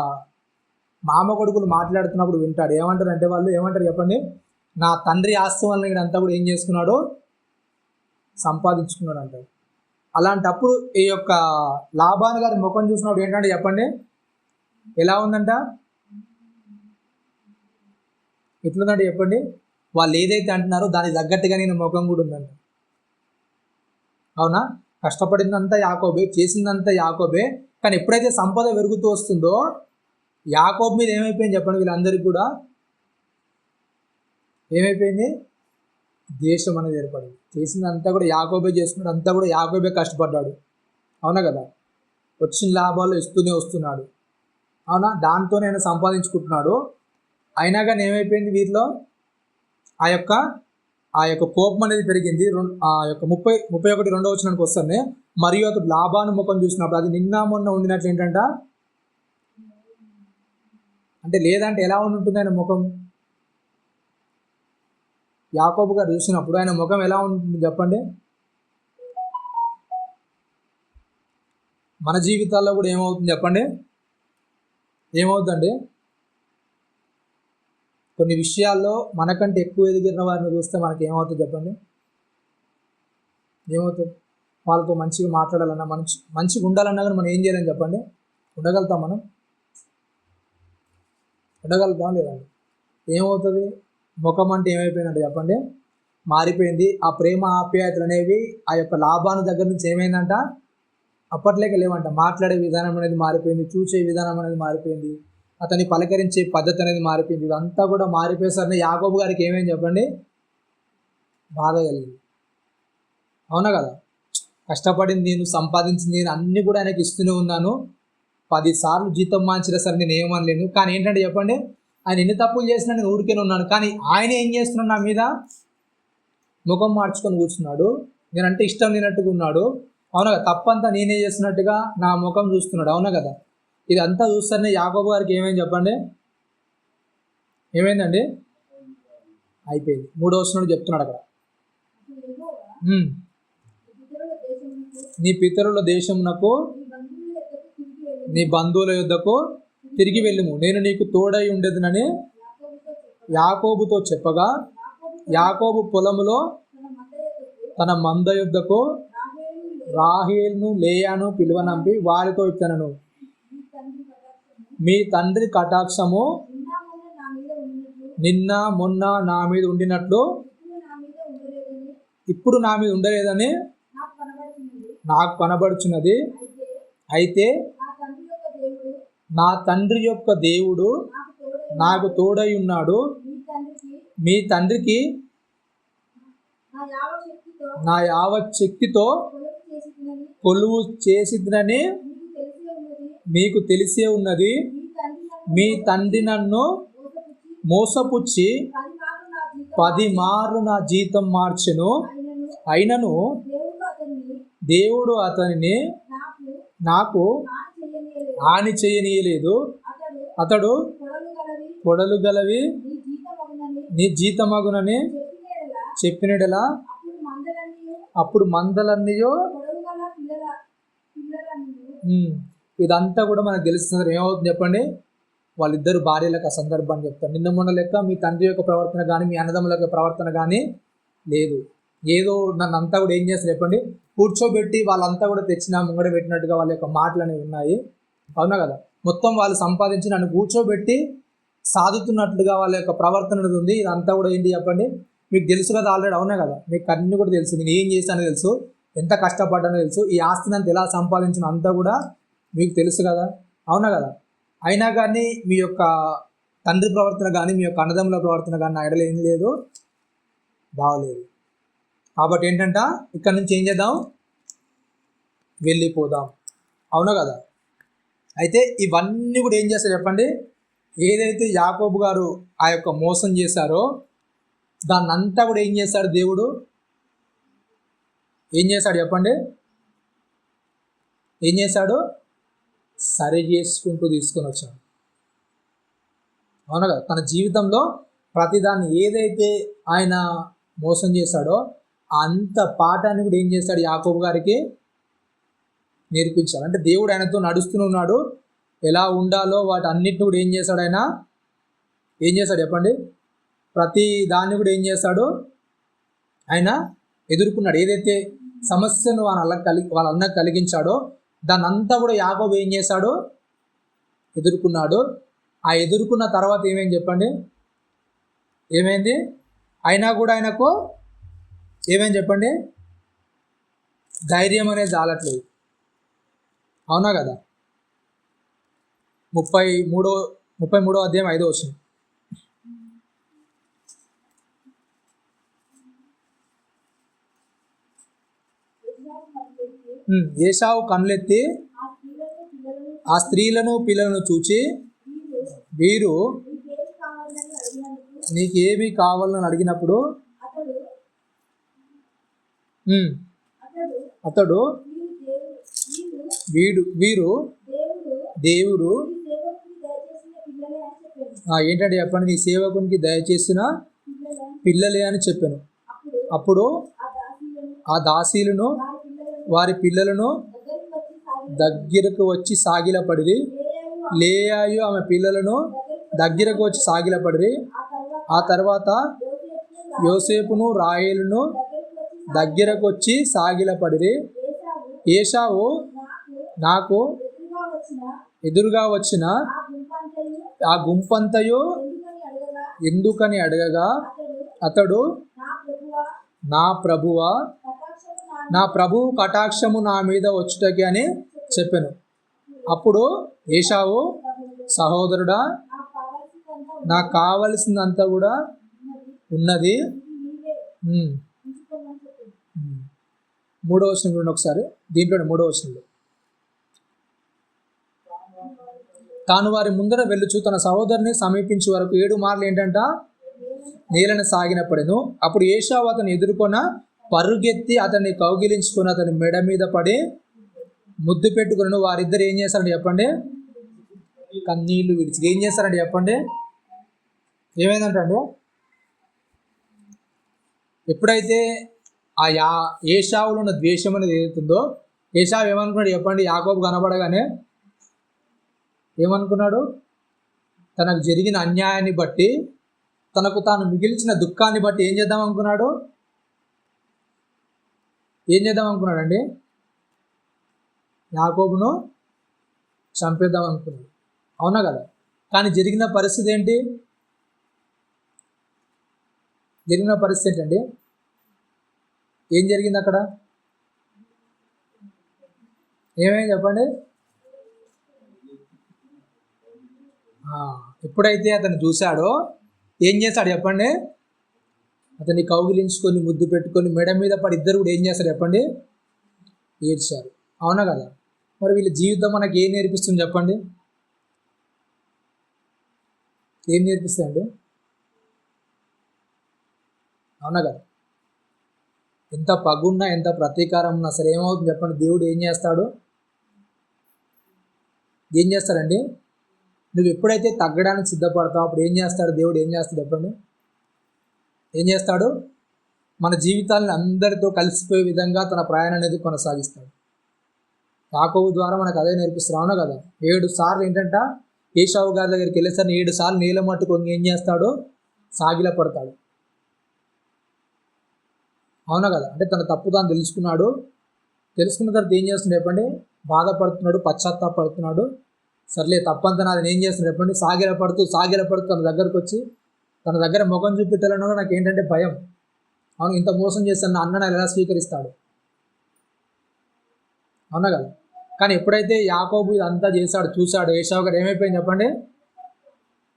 మామ కొడుకులు మాట్లాడుతున్నప్పుడు వింటాడు. ఏమంటారంటే వాళ్ళు ఏమంటారు చెప్పండి? నా తండ్రి ఆస్తి వల్ల ఇదంతా కూడా ఏం చేసుకున్నాడు? సంపాదించుకున్నాడు అంటాడు. అలాంటప్పుడు ఈ యొక్క లాబాను గారి ముఖం చూసినప్పుడు ఏంటంటే చెప్పండి? ఎలా ఉందంట? ఎట్లుందంటే చెప్పండి? వాళ్ళు ఏదైతే అంటున్నారో దానికి తగ్గట్టుగా నేను ముఖం కూడా ఉందంట. అవునా? కష్టపడిందంతా యాకోబే, చేసిందంతా యాకోబే. కానీ ఎప్పుడైతే సంపద పెరుగుతూ వస్తుందో యాకోబు మీద ఏమైపోయింది చెప్పండి? వీళ్ళందరికీ కూడా ఏమైపోయింది? దేశం అనేది ఏర్పడింది. చేసిందంతా కూడా యాకోబే చేసుకున్నాడు. అంతా కూడా యాకోబే కష్టపడ్డాడు. అవునా కదా? వచ్చిన లాభాలు ఇస్తూనే వస్తున్నాడు. అవునా? దాంతోనే ఆయన సంపాదించుకుంటున్నాడు. అయినా కానీ ఏమైపోయింది? వీరిలో ఆ యొక్క కోపం అనేది పెరిగింది. ఆ యొక్క 31 వచనానికి వస్తానే, మరియు అతడు లాబాను ముఖం చూసినప్పుడు అది నిన్న మొన్న ఉండినట్లు ఏంటంట అంటే లేదంటే ఎలా ఉంటుంది ఆయన ముఖం? యాకోబు గారు చూసినప్పుడు ఆయన ముఖం ఎలా ఉంటుంది చెప్పండి? మన జీవితాల్లో కూడా ఏమవుతుంది చెప్పండి? ఏమవుతుందండి? కొన్ని విషయాల్లో మనకంటే ఎక్కువ ఎదిగిన వారిని చూస్తే మనకి ఏమవుతుంది చెప్పండి? ఏమవుతుంది? వాళ్ళతో మంచిగా మాట్లాడాలన్నా, మంచిగా ఉండాలన్నా కానీ మనం ఏం చేయాలని చెప్పండి? ఉండగలుగుతాం? మనం ఉండగలుగుతాం లేదండి? ఏమవుతుంది? ముఖం అంటే ఏమైపోయిందంటే చెప్పండి? మారిపోయింది. ఆ ప్రేమ ఆప్యాయతలు అనేవి ఆ యొక్క లాభాను దగ్గర నుంచి ఏమైందంట? అప్పట్లేక లేవంట. మాట్లాడే విధానం అనేది మారిపోయింది, చూసే విధానం అనేది మారిపోయింది, అతన్ని పలకరించే పద్ధతి అనేది మారిపోయింది. ఇదంతా కూడా మారిపోయేసరికి యాకోబు గారికి ఏమేమి చెప్పండి? బాధ కలిగింది. అవునా కదా? కష్టపడింది నేను, సంపాదించింది నేను, అన్నీ కూడా ఆయనకి ఇస్తూనే ఉన్నాను. 10 సార్లు జీతం మార్చినా సరే నేను ఏమనలేను. కానీ ఏంటంటే చెప్పండి? ఆయన ఎన్ని తప్పులు చేసినా నేను ఊరికేనే ఉన్నాను. కానీ ఆయన ఏం చేస్తున్నాడు నా మీద? ముఖం మార్చుకొని కూర్చున్నాడు. నేనంటే ఇష్టం లేనట్టుగా ఉన్నాడు. అవునా కదా? తప్పంతా నేనే చేస్తున్నట్టుగా నా ముఖం చూస్తున్నాడు. అవునా కదా? ఇదంతా చూస్తేనే యాకోబు గారికి ఏమైంది చెప్పండి? ఏమైందండి? అయిపోయింది. 3వ వచనంలో చెప్తున్నాడు అక్కడ, నీ పితరుల దేశమునకు నీ బంధువుల యొద్దకు తిరిగి వెళ్ళుము, నేను నీకు తోడై ఉండేదనని యాకోబుతో చెప్పగా, యాకోబు పొలములో తన మంద యొద్దకు రాహేలును లేయాను పిలువనంపి వారితో ఇట్లనెను, మీ తండ్రి కటాక్షము నిన్న మొన్న నా మీద ఉండినట్లు ఇప్పుడు నా మీద ఉండలేదని నాకు కనబడుచున్నది. అయితే నా తండ్రి యొక్క దేవుడు నాకు తోడై ఉన్నాడు. మీ తండ్రికి నా యావత్ శక్తితో కొలువు చేసినని మీకు తెలిసే ఉన్నది. మీ తండ్రి నన్ను మోసపుచ్చి 10 మార్లు నా జీతం మార్చెను. అయినను దేవుడు అతనిని నాకు హాని చేయనీయలేదు. అతడు పొడలు గలవి నీ జీతమగునని చెప్పినడలా అప్పుడు మందలన్నయో. ఇదంతా కూడా మనకు తెలుస్తుంది. ఏమవుతుంది చెప్పండి? వాళ్ళిద్దరు భార్యలకు ఆ సందర్భాన్ని చెప్తారు. నిన్న మొన్న లెక్క మీ తండ్రి యొక్క ప్రవర్తన కానీ మీ అన్నదమ్ముల యొక్క ప్రవర్తన కానీ లేదు. ఏదో నన్ను అంతా కూడా ఏం చేస్తారు చెప్పండి? కూర్చోబెట్టి వాళ్ళంతా కూడా తెచ్చిన ముంగడ పెట్టినట్టుగా వాళ్ళ యొక్క మాటలు అనేవి ఉన్నాయి. అవునా కదా? మొత్తం వాళ్ళు సంపాదించి నన్ను కూర్చోబెట్టి సాదుతున్నట్లుగా వాళ్ళ యొక్క ప్రవర్తన అనేది ఉంది. ఇదంతా కూడా ఏంటి చెప్పండి? మీకు తెలుసు కదా ఆల్రెడీ. అవునా కదా? మీకు అన్నీ కూడా తెలుసు. నేను ఏం చేశానో తెలుసు, ఎంత కష్టపడ్డానో తెలుసు, ఈ ఆస్తిని అంత ఎలా సంపాదించిన అంతా కూడా మీకు తెలుసు కదా. అవునా కదా? అయినా కానీ మీ యొక్క తండ్రి ప్రవర్తన కానీ మీ యొక్క అన్నదమ్ముల ప్రవర్తన కానీ నా ఎడలు ఏం లేదు, బాగలేదు. కాబట్టి ఏంటంట, ఇక్కడ నుంచి ఏం చేద్దాం? వెళ్ళిపోదాం. అవునా కదా? అయితే ఇవన్నీ కూడా ఏం చేస్తారు చెప్పండి? ఏదైతే యాకోబు గారు ఆ యొక్క మోసం చేశారో దాన్నంతా కూడా ఏం చేశాడు దేవుడు? ఏం చేశాడు చెప్పండి? ఏం చేశాడు? సరి చేసుకుంటూ తీసుకొని వచ్చాడు. అవునా కదా? తన జీవితంలో ప్రతిదాన్ని ఏదైతే ఆయన మోసం చేశాడో అంత పాఠాన్ని కూడా ఏం చేశాడు? యాకోబు గారికి నేర్పించాడు. అంటే దేవుడు ఆయనతో నడుస్తూనే ఉన్నాడు. ఎలా ఉండాలో వాటి అన్నిటిని కూడా ఏం చేశాడు? ఆయన ఏం చేశాడు చెప్పండి? ప్రతి దాన్ని కూడా ఏం చేశాడు? ఆయన ఎదుర్కొన్నాడు. ఏదైతే సమస్యను వాళ్ళ కలిగించాడో దాన్ని అంతా కూడా యాకోబు ఏం చేశాడు? ఎదుర్కొన్నాడు. ఆ ఎదుర్కొన్న తర్వాత ఏమైంది చెప్పండి? ఏమైంది? అయినా కూడా ఆయనకు ఏమైంది చెప్పండి? ధైర్యం అనేది చాలట్లేదు. అవునా కదా? 33వ అధ్యాయం 5వ వచనం. ఏశావు కన్నులెత్తి ఆ స్త్రీలను పిల్లలను చూచి, వీరు నీకేమి కావాలని అడిగినప్పుడు అతడు వీరు దేవుడు ఏంటంటే చెప్పండి? నీ సేవకునికి దయచేసిన పిల్లలే అని చెప్పాను. అప్పుడు ఆ దాసీలను వారి పిల్లలను దగ్గరకు వచ్చి సాగిలపడిరి. లేయాయు ఆమె పిల్లలను దగ్గరకు వచ్చి సాగిలపడిరి. ఆ తర్వాత యోసేపును రాహేలును దగ్గరకు వచ్చి సాగిలపడిరి. ఏశావు నాకు ఎదురుగా వచ్చిన ఆ గుంపంతయు ఎందుకని అడగగా, అతడు నా ప్రభువా, నా ప్రభువు కటాక్షము నా మీద వచ్చుటకి అని చెప్పాను. అప్పుడు ఏశావు, సహోదరుడా, నాకు కావలసిందంతా కూడా ఉన్నది. 3వ వచనం చూడండి ఒకసారి. దీంట్లోనే 3వ వచనంలో, తాను వారి ముందర వెళ్ళుచు తన సహోదరుని సమీపించే వరకు 7 మార్లు ఏంటంట? నేలను సాగినప్పుడెను. అప్పుడు ఏశావు అతను ఎదుర్కొన్న పరుగెత్తి అతన్ని కౌగిలించుకొని అతని మెడ మీద పడి ముద్దు పెట్టుకుని వారిద్దరు ఏం చేస్తారండి చెప్పండి? కన్నీళ్లు విడిచి ఏం చేస్తారండి చెప్పండి? ఏమైందంటే ఎప్పుడైతే ఆ ఏశావులో ఉన్న ద్వేషం అనేది ఏదైతుందో, ఏశావు ఏమనుకున్నాడు చెప్పండి? యాకోబు కనబడగానే ఏమనుకున్నాడు? తనకు జరిగిన అన్యాయాన్ని బట్టి, తనకు తాను మిగిల్చిన దుఃఖాన్ని బట్టి ఏం చేద్దాం అనుకున్నాడు? ఏం చేద్దాం అనుకున్నాడండి? యాకోబును చంపేద్దాం అనుకున్నాడు. అవునా కదా? కానీ జరిగిన పరిస్థితి ఏంటి? జరిగిన పరిస్థితి ఏంటండి? ఏం జరిగింది అక్కడ? ఏమేమి చెప్పండి? ఎప్పుడైతే అతను చూశాడో ఏం చేస్తాడు చెప్పండి? అతన్ని కౌగిలించుకొని ముద్దు పెట్టుకొని మెడ మీద పడి ఇద్దరు కూడా ఏం చేస్తారు చెప్పండి? ఏడ్చారు. అవునా కదా? మరి వీళ్ళ జీవితం మనకి ఏం నేర్పిస్తుంది చెప్పండి? ఏం నేర్పిస్తుందండి? అవునా కదా? ఎంత పగున్నా, ఎంత ప్రతీకారం ఉన్నా సరే ఏమవుతుంది చెప్పండి? దేవుడు ఏం చేస్తాడు? ఏం చేస్తాడండి? నువ్వు ఎప్పుడైతే తగ్గడానికి సిద్ధపడతావు అప్పుడు ఏం చేస్తాడు దేవుడు? ఏం చేస్తాడు చెప్పండి? ఏం చేస్తాడు? మన జీవితాలను అందరితో కలిసిపోయే విధంగా తన ప్రయాణం అనేది కొనసాగిస్తాడు. యాకోబు ద్వారా మనకు అదే నేర్పిస్తారు. అవునా కదా? 7 సార్లు ఏంటంట ఏశావు గారి దగ్గరికి వెళ్ళేసరికి 7 సార్లు నీళ్ళ మట్టుకు ఏం చేస్తాడు? సాగిల పడతాడు. అవునా కదా? అంటే తన తప్పు తాను తెలుసుకున్నాడు. తెలుసుకున్న తర్వాత ఏం చేస్తున్నాడు చెప్పండి? బాధపడుతున్నాడు, పశ్చాత్తాపడుతున్నాడు. సర్లే తప్పంతా నాది, ఏం చేస్తున్నాడు చెప్పండి? సాగిలపడుతూ తన దగ్గరకు వచ్చి తన దగ్గర ముఖం చూపెట్టాలన్నా నాకు ఏంటంటే భయం. అవును, ఇంత మోసం చేస్తాను, నా అన్న ఎలా స్వీకరిస్తాడు? అవునా కదా? కానీ ఎప్పుడైతే యాకోబు ఇదంతా చేశాడు, చూశాడు, ఏశావు గారు ఏమైపోయింది చెప్పండి?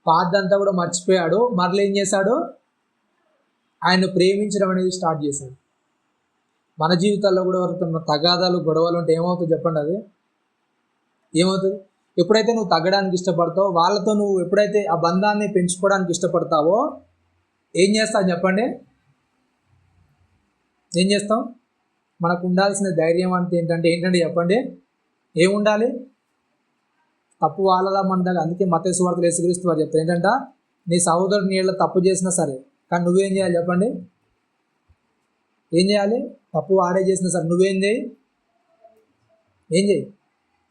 పాదంతా కూడా మర్చిపోయాడు. మరలా ఏం చేశాడు? ఆయన్ను ప్రేమించడం అనేది స్టార్ట్ చేశాడు. మన జీవితాల్లో కూడా ఎవరితో తగాదాలు, గొడవలు ఉంటే ఏమవుతుంది చెప్పండి? అది ఏమవుతుంది? ఎప్పుడైతే నువ్వు తగ్గడానికి ఇష్టపడతావో, వాళ్ళతో నువ్వు ఎప్పుడైతే ఆ బంధాన్ని పెంచుకోవడానికి ఇష్టపడతావో ఏం చేస్తావు చెప్పండి? ఏం చేస్తాం? మనకు ఉండాల్సిన ధైర్యం అంటే ఏంటంటే చెప్పండి? ఏముండాలి? తప్పు వాళ్ళలా మనదాకా. అందుకే మత్తయి సువార్తలో యేసుక్రీస్తు వారు చెప్తారు ఏంటంట, నీ సహోదరుడు నీళ్ళ తప్పు చేసినా సరే, కానీ నువ్వేం చేయాలి చెప్పండి? ఏం చేయాలి? తప్పు వాడే చేసినా సరే నువ్వేం చేయి? ఏం చేయి?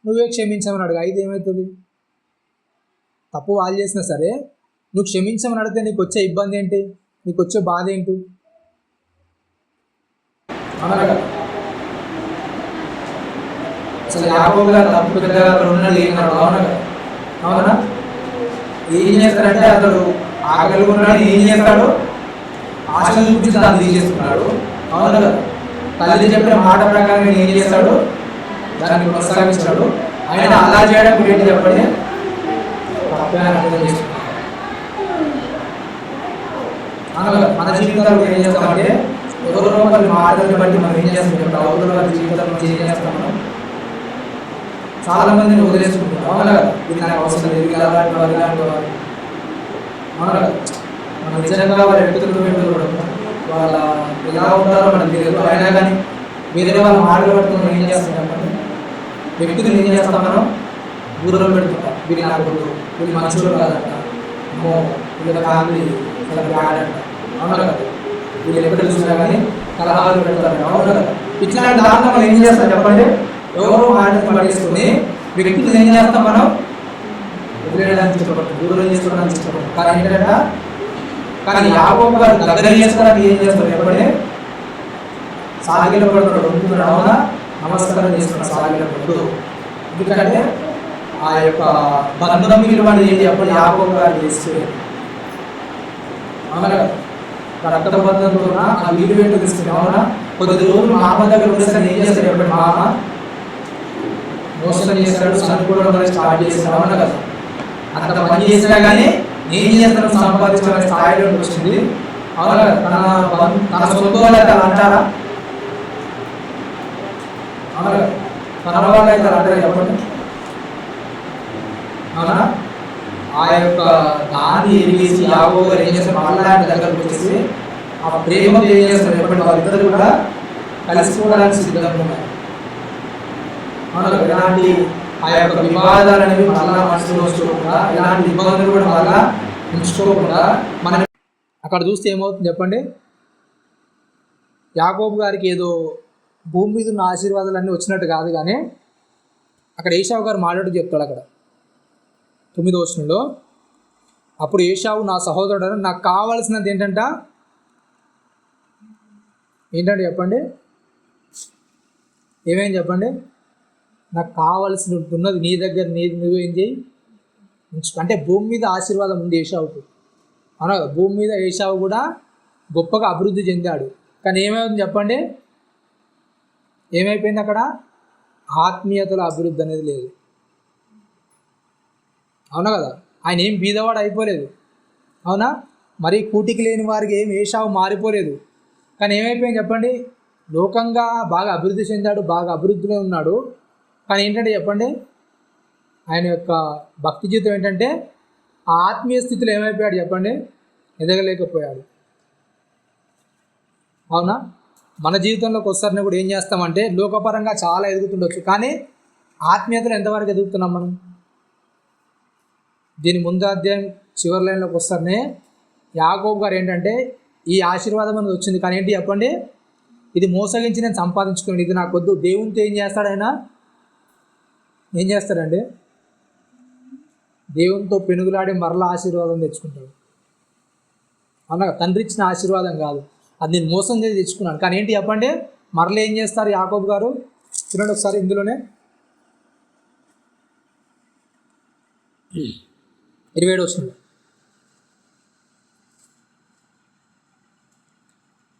నువ్వే క్షమించమని అడుగు. అయితే ఏమవుతుంది? తప్పు వాళ్ళు చేసినా సరే నువ్వు క్షమించమని అడిగితే నీకు వచ్చే ఇబ్బంది ఏంటి? నీకు వచ్చే బాధ ఏంటి? అవునా? అసలు యాకోబు గారు తప్పు పెద్దగా అక్కడ ఉన్నాడు ఏమన్నాడు? అవునా? అవునా? ఏం చేస్తాడంటే అతడు ఆకలి ఉన్నాడు, ఏం చేస్తాడు? ఆశలు చూపించి దాన్ని తీసేస్తున్నాడు. అవునా కదా? తల్లి చెప్పిన మాట ప్రకారం ఏం చేస్తాడు? దాన్ని కొనసాగించాడు. ఆయన అలా చేయడం ఏంటి చెప్పండి? మన జీవితాలు ఏం చేస్తామంటే ఎవరో వాళ్ళ మాటలను బట్టి మనం ఏం చేస్తాం చెప్పండి? అవతల వాళ్ళ జీవితంలో ఏం చేస్తాం? మనం చాలా మందిని వదిలేసుకుంటాం. అవునా కదా? ఇది నాకు అవసరం లేదు, ఇలాంటి వారు ఇలాంటి వారు. అవునా కదా? మనం నిజంగా వాళ్ళ వ్యక్తులు కూడా వాళ్ళ ఎలా ఉంటారో మనకు తెలియదు. అయినా కానీ వేరే వాళ్ళ మాటలు పట్టుకుని ఏం చేస్తాం చెప్పండి? వ్యక్తులు ఏం చేస్తాం? మనం దూరం పెడుతుంటాం. వీళ్ళు నాకు వీళ్ళు మంచిలో కాదంట, అమ్మో వీళ్ళ ఫ్యామిలీ చాలా బ్యాడ్ అంట. అవునా కదా? వీళ్ళు ఎక్కడ చూసినా కానీ కలహాలు పెడతారు. అవునా కదా? ఇట్లాంటి దాంట్లో మనం ఏం చేస్తాం చెప్పండి? ఎవరో మాటలు పట్టేసుకుని వ్యక్తులు ఏం చేస్తాం? మనం వదిలేయడానికి ఇష్టపడతాం, దూరం చేసుకోవడానికి ఇష్టపడతాం. కానీ ఏంటంటే కానీ యాకోబు గారు దగ్గర చేసుకోవడానికి ఏం చేస్తారు చెప్పండి? సాగిల పడుతున్నాడు, ఉంటున్నాడు. అవునా? నమస్కారం చేస్తున్నాడు, సాగిల పడుతూ. ఎందుకంటే ఆ యొక్క బంధం విలువ ఏంటి అప్పుడు యాకోబు గారు చేస్తే? అవునా? రక్త బంధంతో ఆ విలువ ఏంటో తీసుకుని. అవునా? కొద్ది రోజులు మామ దగ్గర ఉండేసరికి ఏం చేస్తాడు చెప్పండి? మామ మోసం చేస్తాడు, చనిపోవడం అనేది స్టార్ట్ చేస్తాడు. అవునా కదా? అంత పని చేసినా కానీ ఏం చేస్తాడు? సంపాదించిన స్థాయిలో వచ్చింది. అవునా? తన సొంత వాళ్ళు అయితే అలా అంటారా? అవునా? తన వాళ్ళు అయితే అంటారా చెప్పండి? అవునా? ఆ యొక్క దాన్ని ఎరిగేసి యాకోబు గారు ఏం చేస్తారు, మళ్ళీ ఆయన దగ్గరకు వచ్చేసి ఆ ప్రేమతో ఏం చేస్తారు, ఎప్పటి వాళ్ళిద్దరు కూడా కలిసిపోవడానికి సిద్ధంగా ఉన్నారు. మనకు ఎలాంటి ఆ యొక్క వివాదాలు అనేవి మళ్ళా మనసులో ఉంచుకోకుండా, ఎలాంటి ఇబ్బందులు కూడా మళ్ళా ఉంచుకోకుండా మనం అక్కడ చూస్తే ఏమవుతుంది చెప్పండి. యాకోబు గారికి ఏదో భూమి మీద ఉన్న ఆశీర్వాదాలన్నీ వచ్చినట్టు కాదు, కానీ అక్కడ ఏశావు గారు మాట్లాడుతూ చెప్తాడు అక్కడ 9వ వచనంలో, అప్పుడు ఏశావు నా సహోదరుడు నాకు కావాల్సినది ఏంటంటే చెప్పండి, ఏమేమి చెప్పండి, నాకు కావాల్సి ఉన్నది నీ దగ్గర నువ్వేం చేయి అంటే భూమి మీద ఆశీర్వాదం ఉంది ఏశావుకు. అవునా, భూమి మీద ఏశావు కూడా గొప్పగా అభివృద్ధి చెందాడు. కానీ ఏమైంది చెప్పండి, ఏమైపోయింది అక్కడ, ఆత్మీయతలో అభివృద్ధి అనేది లేదు. అవునా కదా, ఆయన ఏం బీదవాడు అయిపోలేదు. అవునా, మరి కూటికి లేని వారికి ఏం ఏశావు మారిపోలేదు. కానీ ఏమైపోయింది చెప్పండి, లోకంగా బాగా అభివృద్ధి చెందాడు, బాగా అభివృద్ధిలో ఉన్నాడు. కానీ ఏంటంటే చెప్పండి, ఆయన యొక్క భక్తి జీవితం ఏంటంటే ఆ ఆత్మీయ స్థితిలో ఏమైపోయాడు చెప్పండి, ఎదగలేకపోయాడు. అవునా, మన జీవితంలోకి వస్తారని కూడా ఏం చేస్తామంటే లోకపరంగా చాలా ఎదుగుతుండొచ్చు, కానీ ఆత్మీయతలో ఎంతవరకు ఎదుగుతున్నాం మనం. దీని ముందు అధ్యాయం చివరి లైన్లోకి వస్తారనే యాకోబు గారు ఏంటంటే ఈ ఆశీర్వాదం అనేది వచ్చింది, కానీ ఏంటి చెప్పండి, ఇది మోసగించి నేను సంపాదించుకుని ఇది నాకు వద్దు. దేవునితో ఏం చేస్తాడు ఆయన, ఏం చేస్తాడండి, దేవునితో పెనుగులాడి మరలా ఆశీర్వాదం తెచ్చుకుంటాడు. అవునా, తండ్రి ఇచ్చిన ఆశీర్వాదం కాదు, అది నేను మోసం చేసి తెచ్చుకున్నాను. కానీ ఏంటి చెప్పండి, మరలా ఏం చేస్తారు యాకోబు గారు, చూడండి ఒకసారి ఇందులోనే 27వ వచనంలో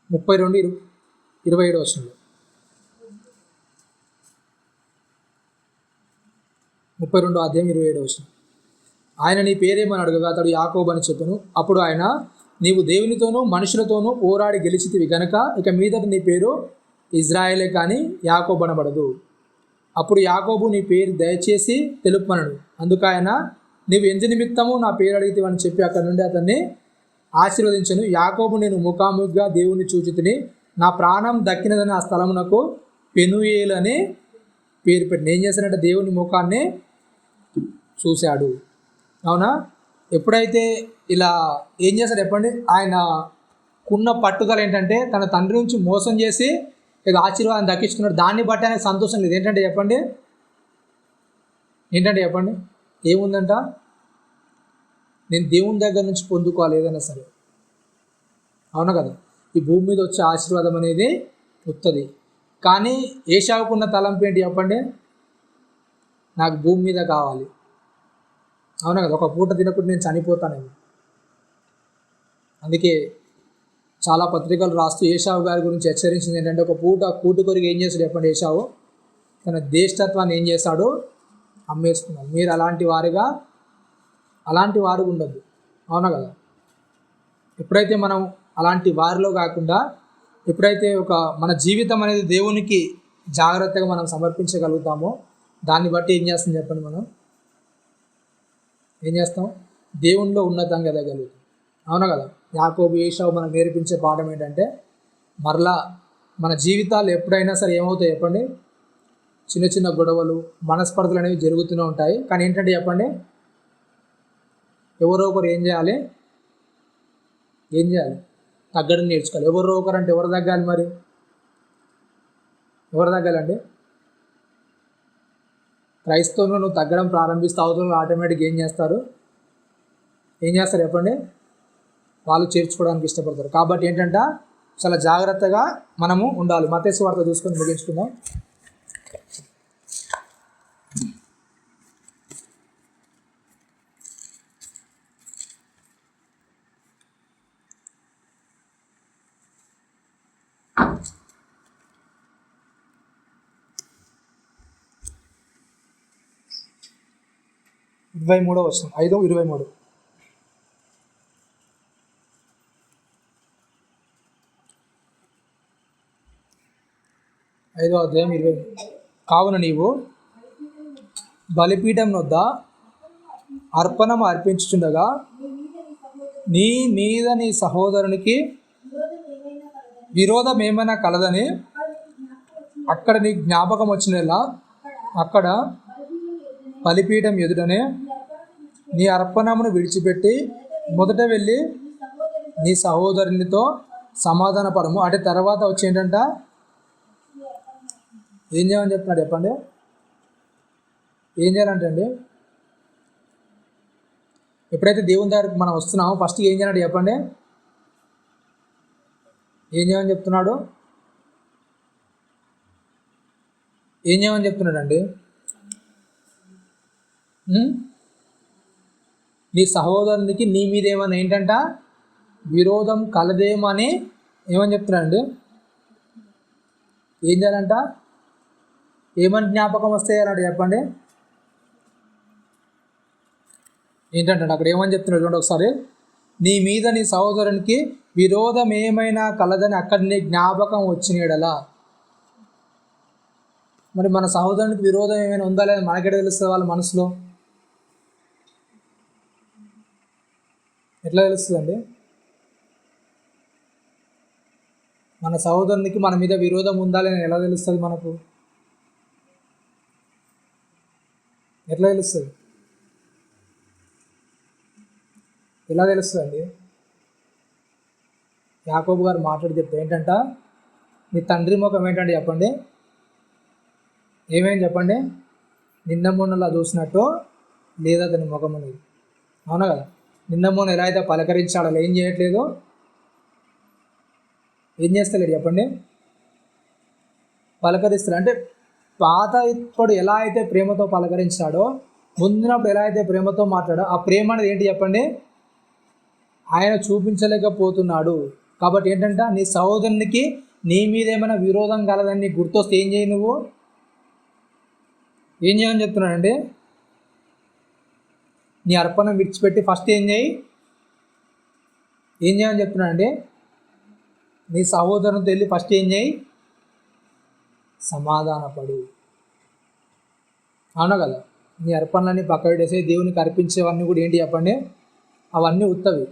27వ వచనంలో 32వ అధ్యాయం 27వ వచనం, ఆయన నీ పేరేమని అడగగా అతడు యాకోబు అని చెప్పాను. అప్పుడు ఆయన, నీవు దేవునితోనూ మనుషులతోనూ పోరాడి గెలిచితివి గనుక ఇక మీదట నీ పేరు ఇజ్రాయేలే కానీ యాకోబు అనబడదు. అప్పుడు యాకోబు నీ పేరు దయచేసి తెలుపమనడు. అందుకు ఆయన, నీవు ఎందు నిమిత్తము నా పేరు అడిగితివని చెప్పి అక్కడి నుండి అతన్ని ఆశీర్వదించను. యాకోబు నేను ముఖాముఖిగా దేవుని చూచితిని, నా ప్రాణం దక్కినదని ఆ స్థలమునకు పెనుయేలు అని పేరు పెట్టిన. ఏం చేశాడంటే దేవుని ముఖాన్ని చూశాడు. అవునా, ఎప్పుడైతే ఇలా ఏం చేశాడు చెప్పండి, ఆయనకున్న పట్టుదల ఏంటంటే తన తండ్రి నుంచి మోసం చేసి ఏదో ఆశీర్వాదం దక్కించుకున్నాడు. దాన్ని బట్టి ఆయనకు సంతోషం లేదు. ఏంటంటే చెప్పండి, ఏముందంట, నేను దేవుని దగ్గర నుంచి పొందుకోవాలి ఏదైనా సరే. అవునా కదా, ఈ భూమి మీద వచ్చే ఆశీర్వాదం అనేది వస్తుంది. కానీ ఏశావుకున్న తలంపు ఏంటి చెప్పండి, నాకు భూమి మీద కావాలి. అవునా కదా, ఒక పూట తినకుండా నేను చనిపోతానేమో. అందుకే చాలా పత్రికలు రాస్తూ ఏశావు గారి గురించి హెచ్చరించింది ఏంటంటే, ఒక పూట కూటి కొరికి ఏం చేశాడు చెప్పండి, ఏశావు తన జ్యేష్ఠత్వాన్ని ఏం చేశాడు, అమ్మేసుకున్నాడు. మీరు అలాంటి వారు ఉండద్దు. అవునా కదా, ఎప్పుడైతే మనం అలాంటి వారిలో కాకుండా ఎప్పుడైతే మన జీవితం అనేది దేవునికి జాగ్రత్తగా మనం సమర్పించగలుగుతామో దాన్ని బట్టి ఏం చేస్తుంది చెప్పండి, మనం ఏం చేస్తాం, దేవునిలో ఉన్నతంగా ఎదగలుగుతాం. అవునా కదా, యాకోబు ఏశావు మనకు నేర్పించే పాఠం ఏంటంటే, మరలా మన జీవితాలు ఎప్పుడైనా సరే ఏమవుతాయి చెప్పండి, చిన్న చిన్న గొడవలు మనస్పర్ధలు అనేవి జరుగుతూనే ఉంటాయి. కానీ ఏంటంటే చెప్పండి, ఎవరో ఒకరు ఏం చేయాలి, తగ్గడం నేర్చుకోవాలి. ఎవరో ఒకరు అంటే ఎవరు తగ్గాలి, మరి ఎవరు తగ్గాలండి, క్రైస్తవంలో నువ్వు తగ్గడం ప్రారంభిస్తే అవతల ఆటోమేటిక్గా ఏం చేస్తారు చెప్పండి, వాళ్ళు చేర్చుకోవడానికి ఇష్టపడతారు. కాబట్టి ఏంటంటే చాలా జాగ్రత్తగా మనము ఉండాలి. మత్తయి సువార్త చూసుకొని ముగించుకుందాం. ఇరవై 23వ వచనం, 5:23. ఐదో అధ్యాయం 20. కావున నీవు బలిపీఠం వద్ద అర్పణము అర్పించుచుండగా నీ మీద నీ సహోదరునికి విరోధం ఏమైనా కలదని అక్కడ నీ జ్ఞాపకం వచ్చినలా అక్కడ బలిపీఠం ఎదుటనే నీ అర్పణమును విడిచిపెట్టి మొదట వెళ్ళి నీ సహోదరునితో సమాధాన పడము. అంటే తర్వాత వచ్చి ఏంటంట, ఏం చేయమని చెప్తున్నాడు చెప్పండి? ఏం చేయాలంటే అండి, ఎప్పుడైతే దేవుని దగ్గరికి మనం వస్తున్నామో ఫస్ట్ ఏం చేయాలంటే చెప్పండి? ఏం చేయమని చెప్తున్నాడు? ఏం చేయమని చెప్తున్నాడు అండి? నీ సహోదరునికి నీ మీద ఏమన్నా ఏంటంట విరోధం కలదేమని ఏమని చెప్తున్నాడండి? ఏం చేయాలంట? ఏమని జ్ఞాపకం వస్తాయి అన్నాడు చెప్పండి? ఏంటంటే అక్కడ ఏమని చెప్తున్నాడు చూడండి ఒకసారి. నీ మీద నీ సహోదరునికి విరోధం ఏమైనా కలదని అక్కడ నీ జ్ఞాపకం వచ్చినడలా. మరి మన సహోదరునికి విరోధం ఏమైనా ఉందా లేదా మనకెట తెలుస్తుంది? వాళ్ళ మనసులో ఎట్లా తెలుస్తుందండి? మన సహోదరునికి మన మీద విరోధం ఉందా లేని ఎలా తెలుస్తుంది? మనకు ఎట్లా తెలుస్తుంది? ఎలా తెలుస్తుందండి? యాకోబు గారు మాట్లాడి చెప్తే ఏంటంట, నీ తండ్రి ముఖం ఏంటంటే చెప్పండి, ఏమేమి చెప్పండి? నిన్న మొన్నలా చూసినట్టు లేదా అతని ముఖం అనేది. అవునా కదా? నిన్న మొన్న ఎలా అయితే పలకరించాడో ఏం చేయట్లేదు, ఏం చేస్తలేడు చెప్పండి? పలకరిస్తాడు. అంటే పాత ఇప్పుడు ఎలా అయితే ప్రేమతో పలకరించాడో, ముందునప్పుడు ఎలా అయితే ప్రేమతో మాట్లాడో ఆ ప్రేమ అనేది ఏంటి చెప్పండి? ఆయన చూపించలేకపోతున్నాడు. కాబట్టి ఏంటంటే నీ సహోదరునికి నీ మీద ఏమైనా విరోధం కలదని నీకు గుర్తొస్తే ఏం చేయి? నువ్వు ఏం చేయమని చెప్తున్నానండి? నీ అర్పణ విడిచిపెట్టి ఫస్ట్ ఏం చేయి? ఏం చేయమని చెప్తున్నానండి? నీ సహోదరునితో వెళ్ళి ఫస్ట్ ఏం చేయి? సమాధానపడు. అవునా కదా? నీ అర్పణలన్నీ పక్క పెట్టేసి దేవునికి అర్పించేవన్నీ కూడా ఏంటి చెప్పండి? అవన్నీ ఉత్తవి.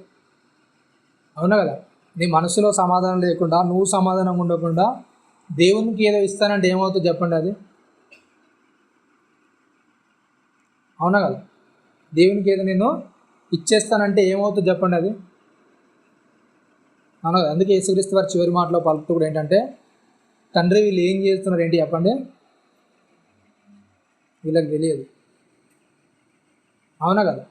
అవునా కదా? నీ మనసులో సమాధానం లేకుండా, నువ్వు సమాధానం ఉండకుండా దేవునికి ఏదో ఇస్తానంటే ఏమవుతుందో చెప్పండి అది? అవునా కదా? దేవునికి ఏదో నేను ఇచ్చేస్తానంటే ఏమవుతుందో చెప్పండి అది? అవునా కదా? అందుకే యేసుక్రీస్తు వారి చివరి మాటలో పలుకుతూ కూడా ఏంటంటే, తండ్రి వీళ్ళు ఏం చేస్తున్నారు ఏంటి చెప్పండి? వీళ్ళకి తెలియదు. అవునా కదా?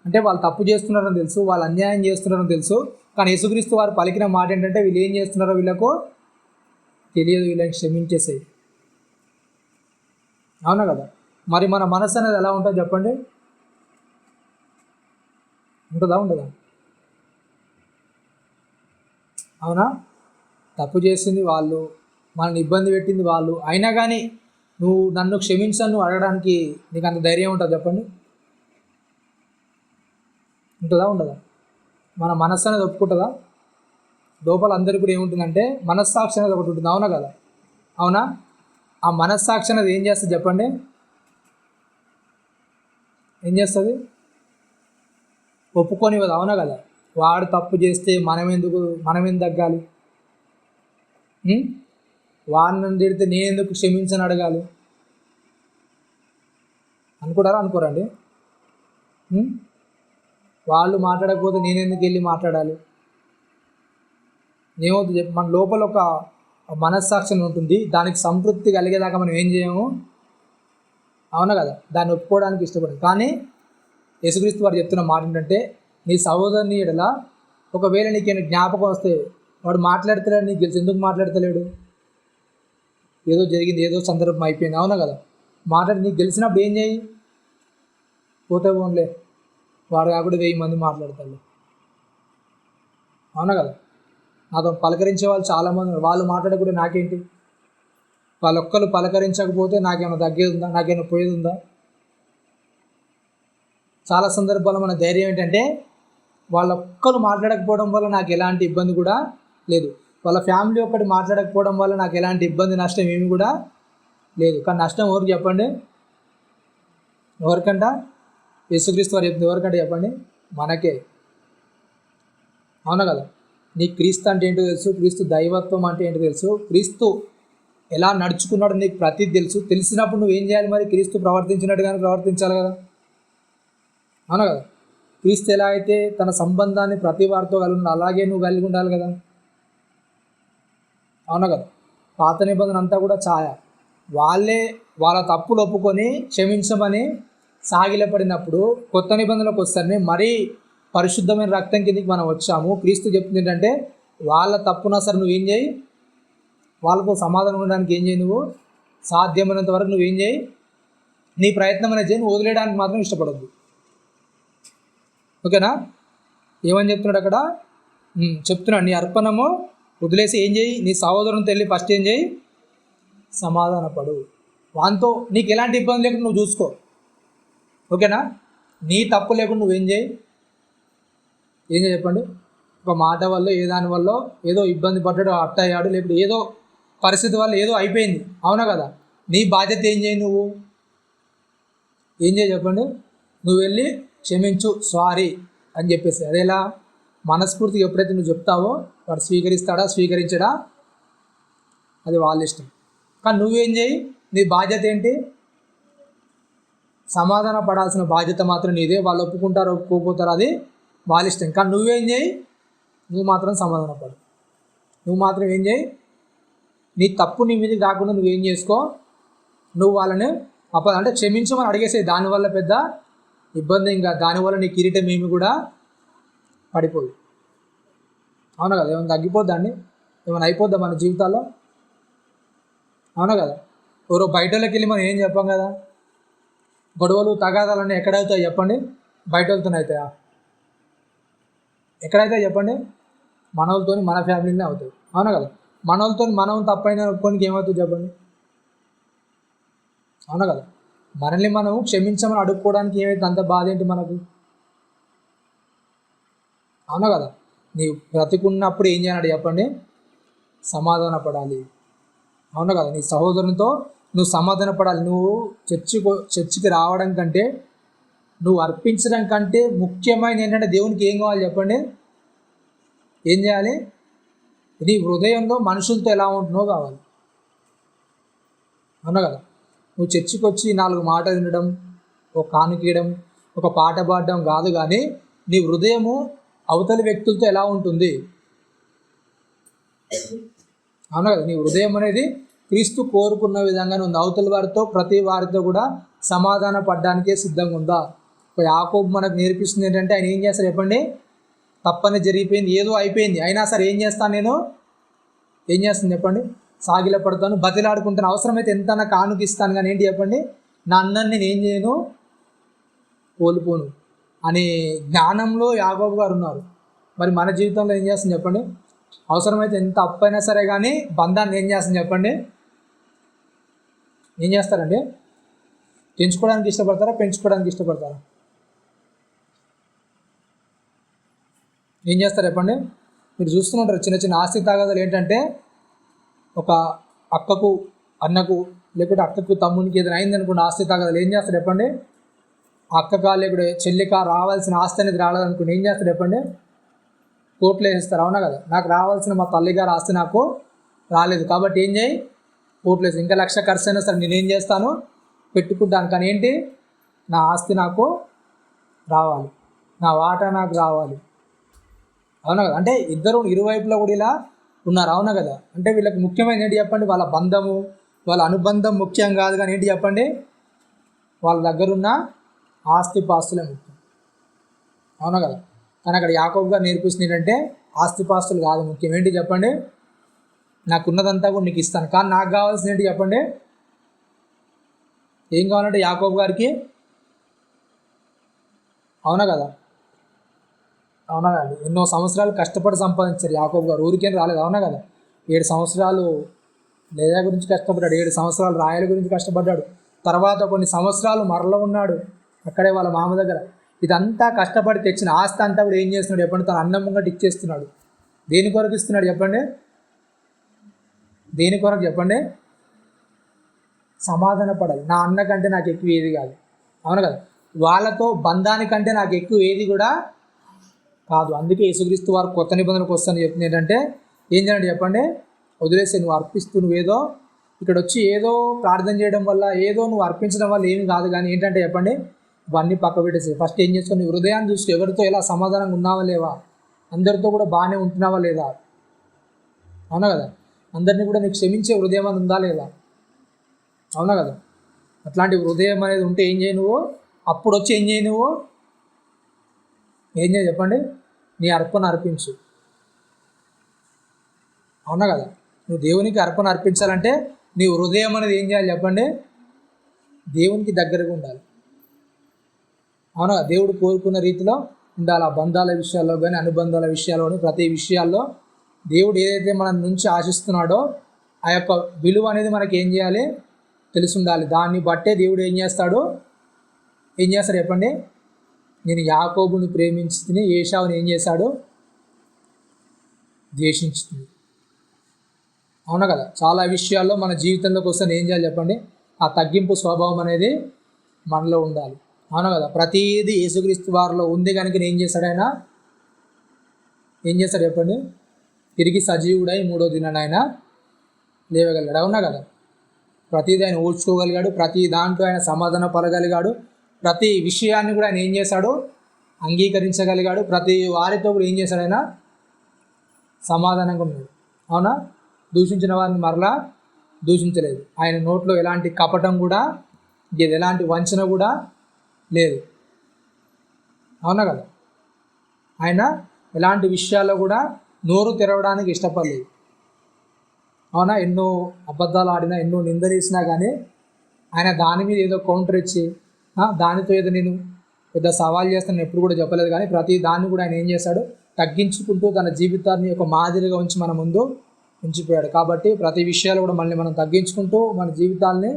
అంటే వాళ్ళు తప్పు చేస్తున్నారని తెలుసు, వాళ్ళు అన్యాయం చేస్తున్నారని తెలుసు, కానీ యేసుక్రీస్తు వారు పలికిన మాట ఏంటంటే, వీళ్ళు ఏం చేస్తున్నారో వీళ్ళకు తెలియదు, వీళ్ళని క్షమించేసేయి. అవునా కదా? మరి మన మనసు అనేది ఎలా ఉంటుందో చెప్పండి? ఉంటుందా ఉండదా? అవునా? తప్పు చేసింది వాళ్ళు, మనల్ని ఇబ్బంది పెట్టింది వాళ్ళు, అయినా కానీ నువ్వు నన్ను క్షమించను అడగడానికి నీకు అంత ధైర్యం ఉంటుంది చెప్పండి? ఉంటుందా ఉండదా? మన మనస్సు అనేది ఒప్పుకుంటుందా? లోపల అందరికీ కూడా ఏముంటుందంటే మనస్సాక్షి అనేది ఒకటి ఉంటుంది. అవునా కదా? అవునా? ఆ మనస్సాక్షి అనేది ఏం చేస్తుంది చెప్పండి? ఏం చేస్తుంది? ఒప్పుకొనివ్వదు. అవునా కదా? వాడు తప్పు చేస్తే మనం తగ్గాలి? వాడిని తిడితే నేను ఎందుకు క్షమించని అడగాలి? అనుకుంటారా అనుకోరండి? వాళ్ళు మాట్లాడకపోతే నేను ఎందుకు వెళ్ళి మాట్లాడాలి? ఏమవుతుంది చెప్పి మన లోపల ఒక మనస్సాక్షి ఉంటుంది, దానికి సంతృప్తి కలిగేదాకా మనం ఏం చేయము. అవునా కదా? దాన్ని ఒప్పుకోవడానికి ఇష్టపడదు. కానీ యేసుక్రీస్తు వారు చెప్తున్న మాట ఏంటంటే, నీ సహోదరుని ఎడల ఒకవేళ నీకేమైనా జ్ఞాపకం వస్తే వాడు మాట్లాడతలేడు, నీకు తెలుసు ఎందుకు మాట్లాడతలేడు? ఏదో జరిగింది, ఏదో సందర్భం అయిపోయింది. అవునా కదా? నీకు తెలిసినప్పుడు ఏం చేయి? పోతే పోన్లే, వాడు కాకుండా 1000 మంది మాట్లాడతాడు. అవునా కదా? నాతో పలకరించే వాళ్ళు చాలామంది ఉన్నారు, వాళ్ళు మాట్లాడకుండా నాకేంటి? వాళ్ళొక్కరు పలకరించకపోతే నాకేమైనా తగ్గేది ఉందా? నాకేమైనా పోయేది ఉందా? చాలా సందర్భాల్లో మన ధైర్యం ఏంటంటే, వాళ్ళొక్కరు మాట్లాడకపోవడం వల్ల నాకు ఎలాంటి ఇబ్బంది కూడా లేదు, వాళ్ళ ఫ్యామిలీ ఒక్కటి మాట్లాడకపోవడం వల్ల నాకు ఎలాంటి ఇబ్బంది నష్టం ఏమి కూడా లేదు. కానీ నష్టం ఎవరికి చెప్పండి? ఎవరికంట? యేసుక్రీస్తు వారు చెప్తుంది ఎవరికంటే చెప్పండి, మనకే. అవునా కదా? నీకు క్రీస్తు అంటే ఏంటో తెలుసు, క్రీస్తు దైవత్వం అంటే ఏంటో తెలుసు, క్రీస్తు ఎలా నడుచుకున్నాడో నీకు ప్రతిదీ తెలుసు. తెలిసినప్పుడు నువ్వు ఏం చేయాలి మరి? క్రీస్తు ప్రవర్తించినట్టుగానే ప్రవర్తించాలి కదా. అవునా కదా? క్రీస్తు ఎలా అయితే తన సంబంధాన్ని ప్రతి వారితో కలిగి ఉండాలి, అలాగే నువ్వు కలిగి ఉండాలి కదా. అవునా కదా? పాత నిబంధన అంతా కూడా ఛాయ. వాళ్ళే వాళ్ళ తప్పులు ఒప్పుకొని క్షమించమని సాగిలపడినప్పుడు కొత్త నిబంధనలకు వస్తారని మరీ పరిశుద్ధమైన రక్తం కిందకి మనం వచ్చాము. క్రీస్తు చెప్తుంది ఏంటంటే, వాళ్ళ తప్పున సరే నువ్వేం చేయి, వాళ్ళతో సమాధానం ఉండడానికి ఏం చేయి, నువ్వు సాధ్యమైనంత వరకు నువ్వేం చేయి, నీ ప్రయత్నం అనేది చేయి, నువ్వు వదిలేయడానికి మాత్రం ఇష్టపడద్దు. ఓకేనా? ఏమని చెప్తున్నాడు అక్కడ? చెప్తున్నాడు, నీ అర్పణము వదిలేసి ఏం చేయి, నీ సహోదరునితో వెళ్ళి ఫస్ట్ ఏం చేయి, సమాధానపడు. వాంతో నీకు ఎలాంటి ఇబ్బంది లేకుండా నువ్వు చూసుకో. ఓకేనా? నీ తప్పు లేకుండా నువ్వేం చేయి, ఏం చేయి చెప్పండి. ఒక మాట వల్ల ఏ దాని వల్ల ఏదో ఇబ్బంది పడ్డాడు, అట్టయ్యాడు, లేకపోతే ఏదో పరిస్థితి వల్ల ఏదో అయిపోయింది. అవునా కదా? నీ బాధ్యత ఏం చేయి, నువ్వు ఏం చేయి చెప్పండి, నువ్వు వెళ్ళి క్షమించు, సారీ అని చెప్పేసి. అదేలా మనస్ఫూర్తిగా ఎప్పుడైతే నువ్వు చెప్తావో వాడు స్వీకరిస్తాడా స్వీకరించడా అది వాళ్ళ ఇష్టం. కానీ నువ్వేం చేయి, నీ బాధ్యత ఏంటి, సమాధాన పడాల్సిన బాధ్యత మాత్రం నీదే. వాళ్ళు ఒప్పుకుంటారు ఒప్పుకోపోతారు అది వాళ్ళ ఇష్టం. కానీ నువ్వేం చేయి, నువ్వు మాత్రం సమాధాన పడు. నువ్వు మాత్రం ఏం చేయి, నీ తప్పు నీ మీదకి రాకుండా నువ్వేం చేసుకో, నువ్వు వాళ్ళని అంటే క్షమించమని అడిగేసేది. దానివల్ల పెద్ద ఇబ్బంది ఇంకా, దానివల్ల నీ కిరీటం ఏమి కూడా పడిపోదు. అవునా కదా? ఏమైనా తగ్గిపోద్దండి, ఏమైనా అయిపోద్దా మన జీవితాల్లో? అవునా కదా? ఎవరో బయటలోకి వెళ్ళి మనం ఏం చెప్పాం కదా, గొడవలు తగాదాలన్నీ ఎక్కడవుతాయి చెప్పండి, బయట వెళ్తూనే అవుతాయా? ఎక్కడైతే చెప్పండి, మన వాళ్ళతో మన ఫ్యామిలీనే అవుతాయి. అవునా కదా? మన వాళ్ళతో మనం తప్పైన కొనికి ఏమవుతుంది చెప్పండి. అవునా కదా? మనల్ని మనం క్షమించమని అడుక్కోవడానికి ఏమైతే అంత బాధ ఏంటి మనకు? అవునా కదా? నీవు బ్రతికున్నప్పుడు ఏం చేయాలి చెప్పండి, సమాధాన పడాలి. అవునా కదా? నీ సహోదరునితో నువ్వు సమాధాన పడాలి. నువ్వు చర్చికి రావడం కంటే, నువ్వు అర్పించడం కంటే ముఖ్యమైన ఏంటంటే దేవునికి ఏం కావాలి చెప్పండి, ఏం చేయాలి, నీ హృదయంలో మనుషులతో ఎలా ఉంటున్నావు కావాలి. అవునా కదా? నువ్వు చర్చికి వచ్చి 4 మాటలు వినడం, ఒక కానుకీయడం, ఒక పాట పాడడం కాదు, కానీ నీ హృదయము అవతలి వ్యక్తులతో ఎలా ఉంటుంది. అవునా కదా? నీ హృదయం అనేది క్రీస్తు కోరుకున్న విధంగానే ఉంది. అవతలి వారితో ప్రతి వారితో కూడా సమాధాన పడడానికే సిద్ధంగా ఉందా? యాకోబు మనకు నేర్పిస్తుంది ఏంటంటే, ఆయన ఏం చేస్తారు చెప్పండి, తప్పని జరిగిపోయింది, ఏదో అయిపోయింది, అయినా సరే ఏం చేస్తాను నేను, ఏం చేస్తాను చెప్పండి, సాగిల పడతాను, బతిలాడుకుంటాను, అవసరమైతే ఎంత కానుక ఇస్తాను, కానీ ఏంటి చెప్పండి, నా అన్నని నేను ఏం చేయను, కోల్పోను అనే జ్ఞానంలో యాకోబు గారు ఉన్నారు. మరి మన జీవితంలో ఏం చేస్తుంది చెప్పండి, అవసరమైతే ఎంత అప్పైనా సరే కానీ బంధాన్ని ఏం చేస్తుంది చెప్పండి, ఏం చేస్తారండి, పెంచుకోవడానికి ఇష్టపడతారా, పెంచుకోవడానికి ఇష్టపడతారా, ఏం చేస్తారు చెప్పండి. మీరు చూస్తుంటారు చిన్న చిన్న ఆస్తి తగాదాలు ఏంటంటే, ఒక అక్కకు అన్నకు, లేకపోతే అక్కకు తమ్మునికి ఏదైనా అయిందనుకోండి, ఆస్తి తగాదాలు ఏం చేస్తారు చెప్పండి, అక్కగా లేకపోతే చెల్లిక రావాల్సిన ఆస్తి అనేది రాలేదనుకోండి, ఏం చేస్తారు చెప్పండి, కోర్టులో వేసేస్తారు. అవునా కదా? నాకు రావాల్సిన మా తల్లిగారు ఆస్తి నాకు రాలేదు కాబట్టి ఏం చేయి, కోర్టులో వేసి ఇంకా 1,00,000 ఖర్చు అయినా సరే నేనేం చేస్తాను, పెట్టుకుంటాను, కానీ ఏంటి, నా ఆస్తి నాకు రావాలి, నా వాటా నాకు రావాలి. అవునా కదా? అంటే ఇద్దరు ఇరువైపులో కూడా ఇలా ఉన్నారు. అవునా కదా? అంటే వీళ్ళకి ముఖ్యమైన ఏంటి చెప్పండి, వాళ్ళ బంధము, వాళ్ళ అనుబంధం ముఖ్యం కాదు, కానీ ఏంటి చెప్పండి, వాళ్ళ దగ్గరున్న ఆస్తిపాస్తులే ముఖ్యం. అవునా కదా? కానీ అక్కడ యాకోబు గారు నేర్పిస్తుంది ఏంటంటే, ఆస్తిపాస్తులు కాదు ముఖ్యం, ఏంటి చెప్పండి, నాకున్నదంతా కూడా నీకు ఇస్తాను, కానీ నాకు కావాల్సిన ఏంటి చెప్పండి, ఏం కావాలంటే యాకోబు గారికి, అవునా కదా, అవునా అండి, ఎన్నో సంవత్సరాలు కష్టపడి సంపాదించారు యాకోబు గారు, ఊరికేం రాలేదు. అవునా కదా? 7 సంవత్సరాలు లేయా గురించి కష్టపడ్డాడు, 7 సంవత్సరాలు రాయల గురించి కష్టపడ్డాడు, తర్వాత కొన్ని సంవత్సరాలు మరలో ఉన్నాడు అక్కడే వాళ్ళ మామ దగ్గర. ఇదంతా కష్టపడి తెచ్చిన ఆస్తి అంతా కూడా ఏం చేస్తున్నాడు చెప్పండి, తన అన్నం ముంగట ఇచ్చేస్తున్నాడు. దేని కొరకు ఇస్తున్నాడు చెప్పండి, దేని కొరకు చెప్పండి, సమాధాన పడాలి, నా అన్న కంటే నాకు ఎక్కువ ఏది కాదు. అవును కదా? వాళ్ళతో బంధానికంటే నాకు ఎక్కువ ఏది కూడా కాదు. అందుకే యేసుక్రీస్తు వారు కొత్త నిబంధనకు వస్తాను చెప్తుంది ఏంటంటే ఏం చేయాలంటే చెప్పండి, వదిలేసి నువ్వు అర్పిస్తూ నువ్వేదో ఇక్కడ వచ్చి ఏదో ప్రార్థన చేయడం వల్ల ఏదో నువ్వు అర్పించడం వల్ల ఏమి కాదు. కానీ ఏంటంటే చెప్పండి, ఇవన్నీ పక్క పెట్టేసి ఫస్ట్ ఏం చేస్తావు, నీ హృదయాన్ని చూసి ఎవరితో ఎలా సమాధానంగా ఉన్నావా లేవా, అందరితో కూడా బాగానే ఉంటున్నావా లేదా, అవునా కదా, అందరినీ కూడా నీకు క్షమించే హృదయం అని ఉందా లేదా, అవునా కదా. అట్లాంటి హృదయం అనేది ఉంటే ఏం చేయి నువ్వు, అప్పుడు వచ్చి ఏం చేయి నువ్వు, ఏం చేయ చెప్పండి, నీ అర్పణ అర్పించు, అవునా కదా. నువ్వు దేవునికి అర్పణ అర్పించాలంటే నీ హృదయం అనేది ఏం చేయాలి చెప్పండి, దేవునికి దగ్గరగా ఉండాలి, అవునా. దేవుడు కోరుకున్న రీతిలో ఉండాలి. ఆ బంధాల విషయాల్లో కానీ అనుబంధాల విషయాల్లో కానీ ప్రతి విషయాల్లో దేవుడు ఏదైతే మన నుంచి ఆశిస్తున్నాడో ఆ యొక్క విలువ అనేది మనకి ఏం చేయాలి తెలిసి ఉండాలి. దాన్ని బట్టే దేవుడు ఏం చేస్తాడు చెప్పండి, నేను యాకోబుని ప్రేమించుకుని ఏశావుని ఏం చేశాడు, ద్వేషించుతుంది, అవునా కదా. చాలా విషయాల్లో మన జీవితంలోకి వస్తే ఏం చేయాలి చెప్పండి, ఆ తగ్గింపు స్వభావం అనేది మనలో ఉండాలి, అవునా కదా. ప్రతిదీ యేసుక్రీస్తు వారిలో ఉంది కనుక ఏం చేశాడు ఆయన, ఏం చేశాడు చెప్పండి, తిరిగి సజీవుడై 3వ దినాన ఆయన లేవగలిగాడు, అవునా కదా. ప్రతిదీ ఆయన ఓర్చుకోగలిగాడు, ప్రతి దాంట్లో ఆయన సమాధాన పడగలిగాడు, ప్రతి విషయాన్ని కూడా ఆయన ఏం చేశాడు, అంగీకరించగలిగాడు, ప్రతి వారితో కూడా ఏం చేశాడు, ఆయన సమాధానంగా ఉన్నాడు, అవునా. దూషించిన వారిని మరలా దూషించలేదు. ఆయన నోట్లో ఎలాంటి కపటం కూడా ఎలాంటి వంచన కూడా లేదు, అవునా కదా. ఆయన ఎలాంటి విషయాల్లో కూడా నోరు తెరవడానికి ఇష్టపడలేదు, అవునా. ఎన్నో అబద్ధాలు ఆడినా ఎన్నో నిందలేసినా కానీ ఆయన దాని మీద ఏదో కౌంటర్ ఇచ్చి దానితో ఏదో నేను పెద్ద సవాల్ చేస్తాను ఎప్పుడు కూడా చెప్పలేదు. కానీ ప్రతి దాన్ని కూడా ఆయన ఏం చేశాడు, తగ్గించుకుంటూ తన జీవితాన్ని ఒక మాదిరిగా ఉంచి మన ముందు ఉంచిపోయాడు. కాబట్టి ప్రతి విషయాలు కూడా మళ్ళీ మనం తగ్గించుకుంటూ మన జీవితాల్ని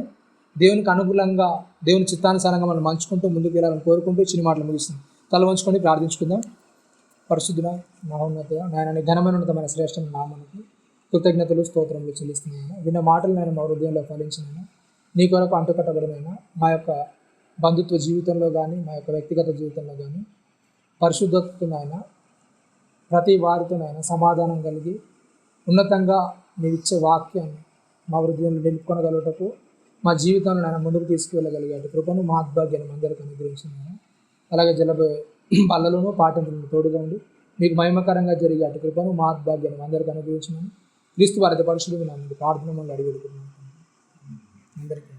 దేవునికి అనుకూలంగా దేవుని చిత్తానుసారంగా మనం మంచుకుంటూ ముందుకు వెళ్ళాలని కోరుకుంటూ చిన్న మాటలు ముగిస్తుంది. తల వంచుకొని ప్రార్థించుకుందాం. పరిశుద్ధుడ మహోన్నత నాయన ఘనమైన ఉన్నతమైన శ్రేష్టమైన నామానికి కృతజ్ఞతలు స్తోత్రములు చెల్లిస్తున్నాను. విన్న మాటలు నేను మా హృదయంలో ఫలించినాను. నీ కొరకు అంటుకట్టబడినైనా మా యొక్క బంధుత్వ జీవితంలో కానీ మా యొక్క వ్యక్తిగత జీవితంలో కానీ పరిశుద్ధతనైనా ప్రతి వారితోనైనా సమాధానం కలిగి ఉన్నతంగా మీరు ఇచ్చే వాక్యాన్ని మా హృదయంలో నిలుపుకొనగలుగుటకు మా జీవితంలో నేను ముందుకు తీసుకువెళ్ళగలిగాడు కృపను మహాద్భాగ్యాన్ని అందరికీ అనుగ్రహించినాను. అలాగే బల్లలను పాఠంతులను తోడుగా ఉండి మీకు మహిమకరంగా జరిగే అటు కృపను మహాద్భాగ్యాన్ని అందరికీ అనుగ్రహించినాను. క్రీస్తు వారి పరిశుద్ధులు ప్రార్థన అడిగి అందరికీ.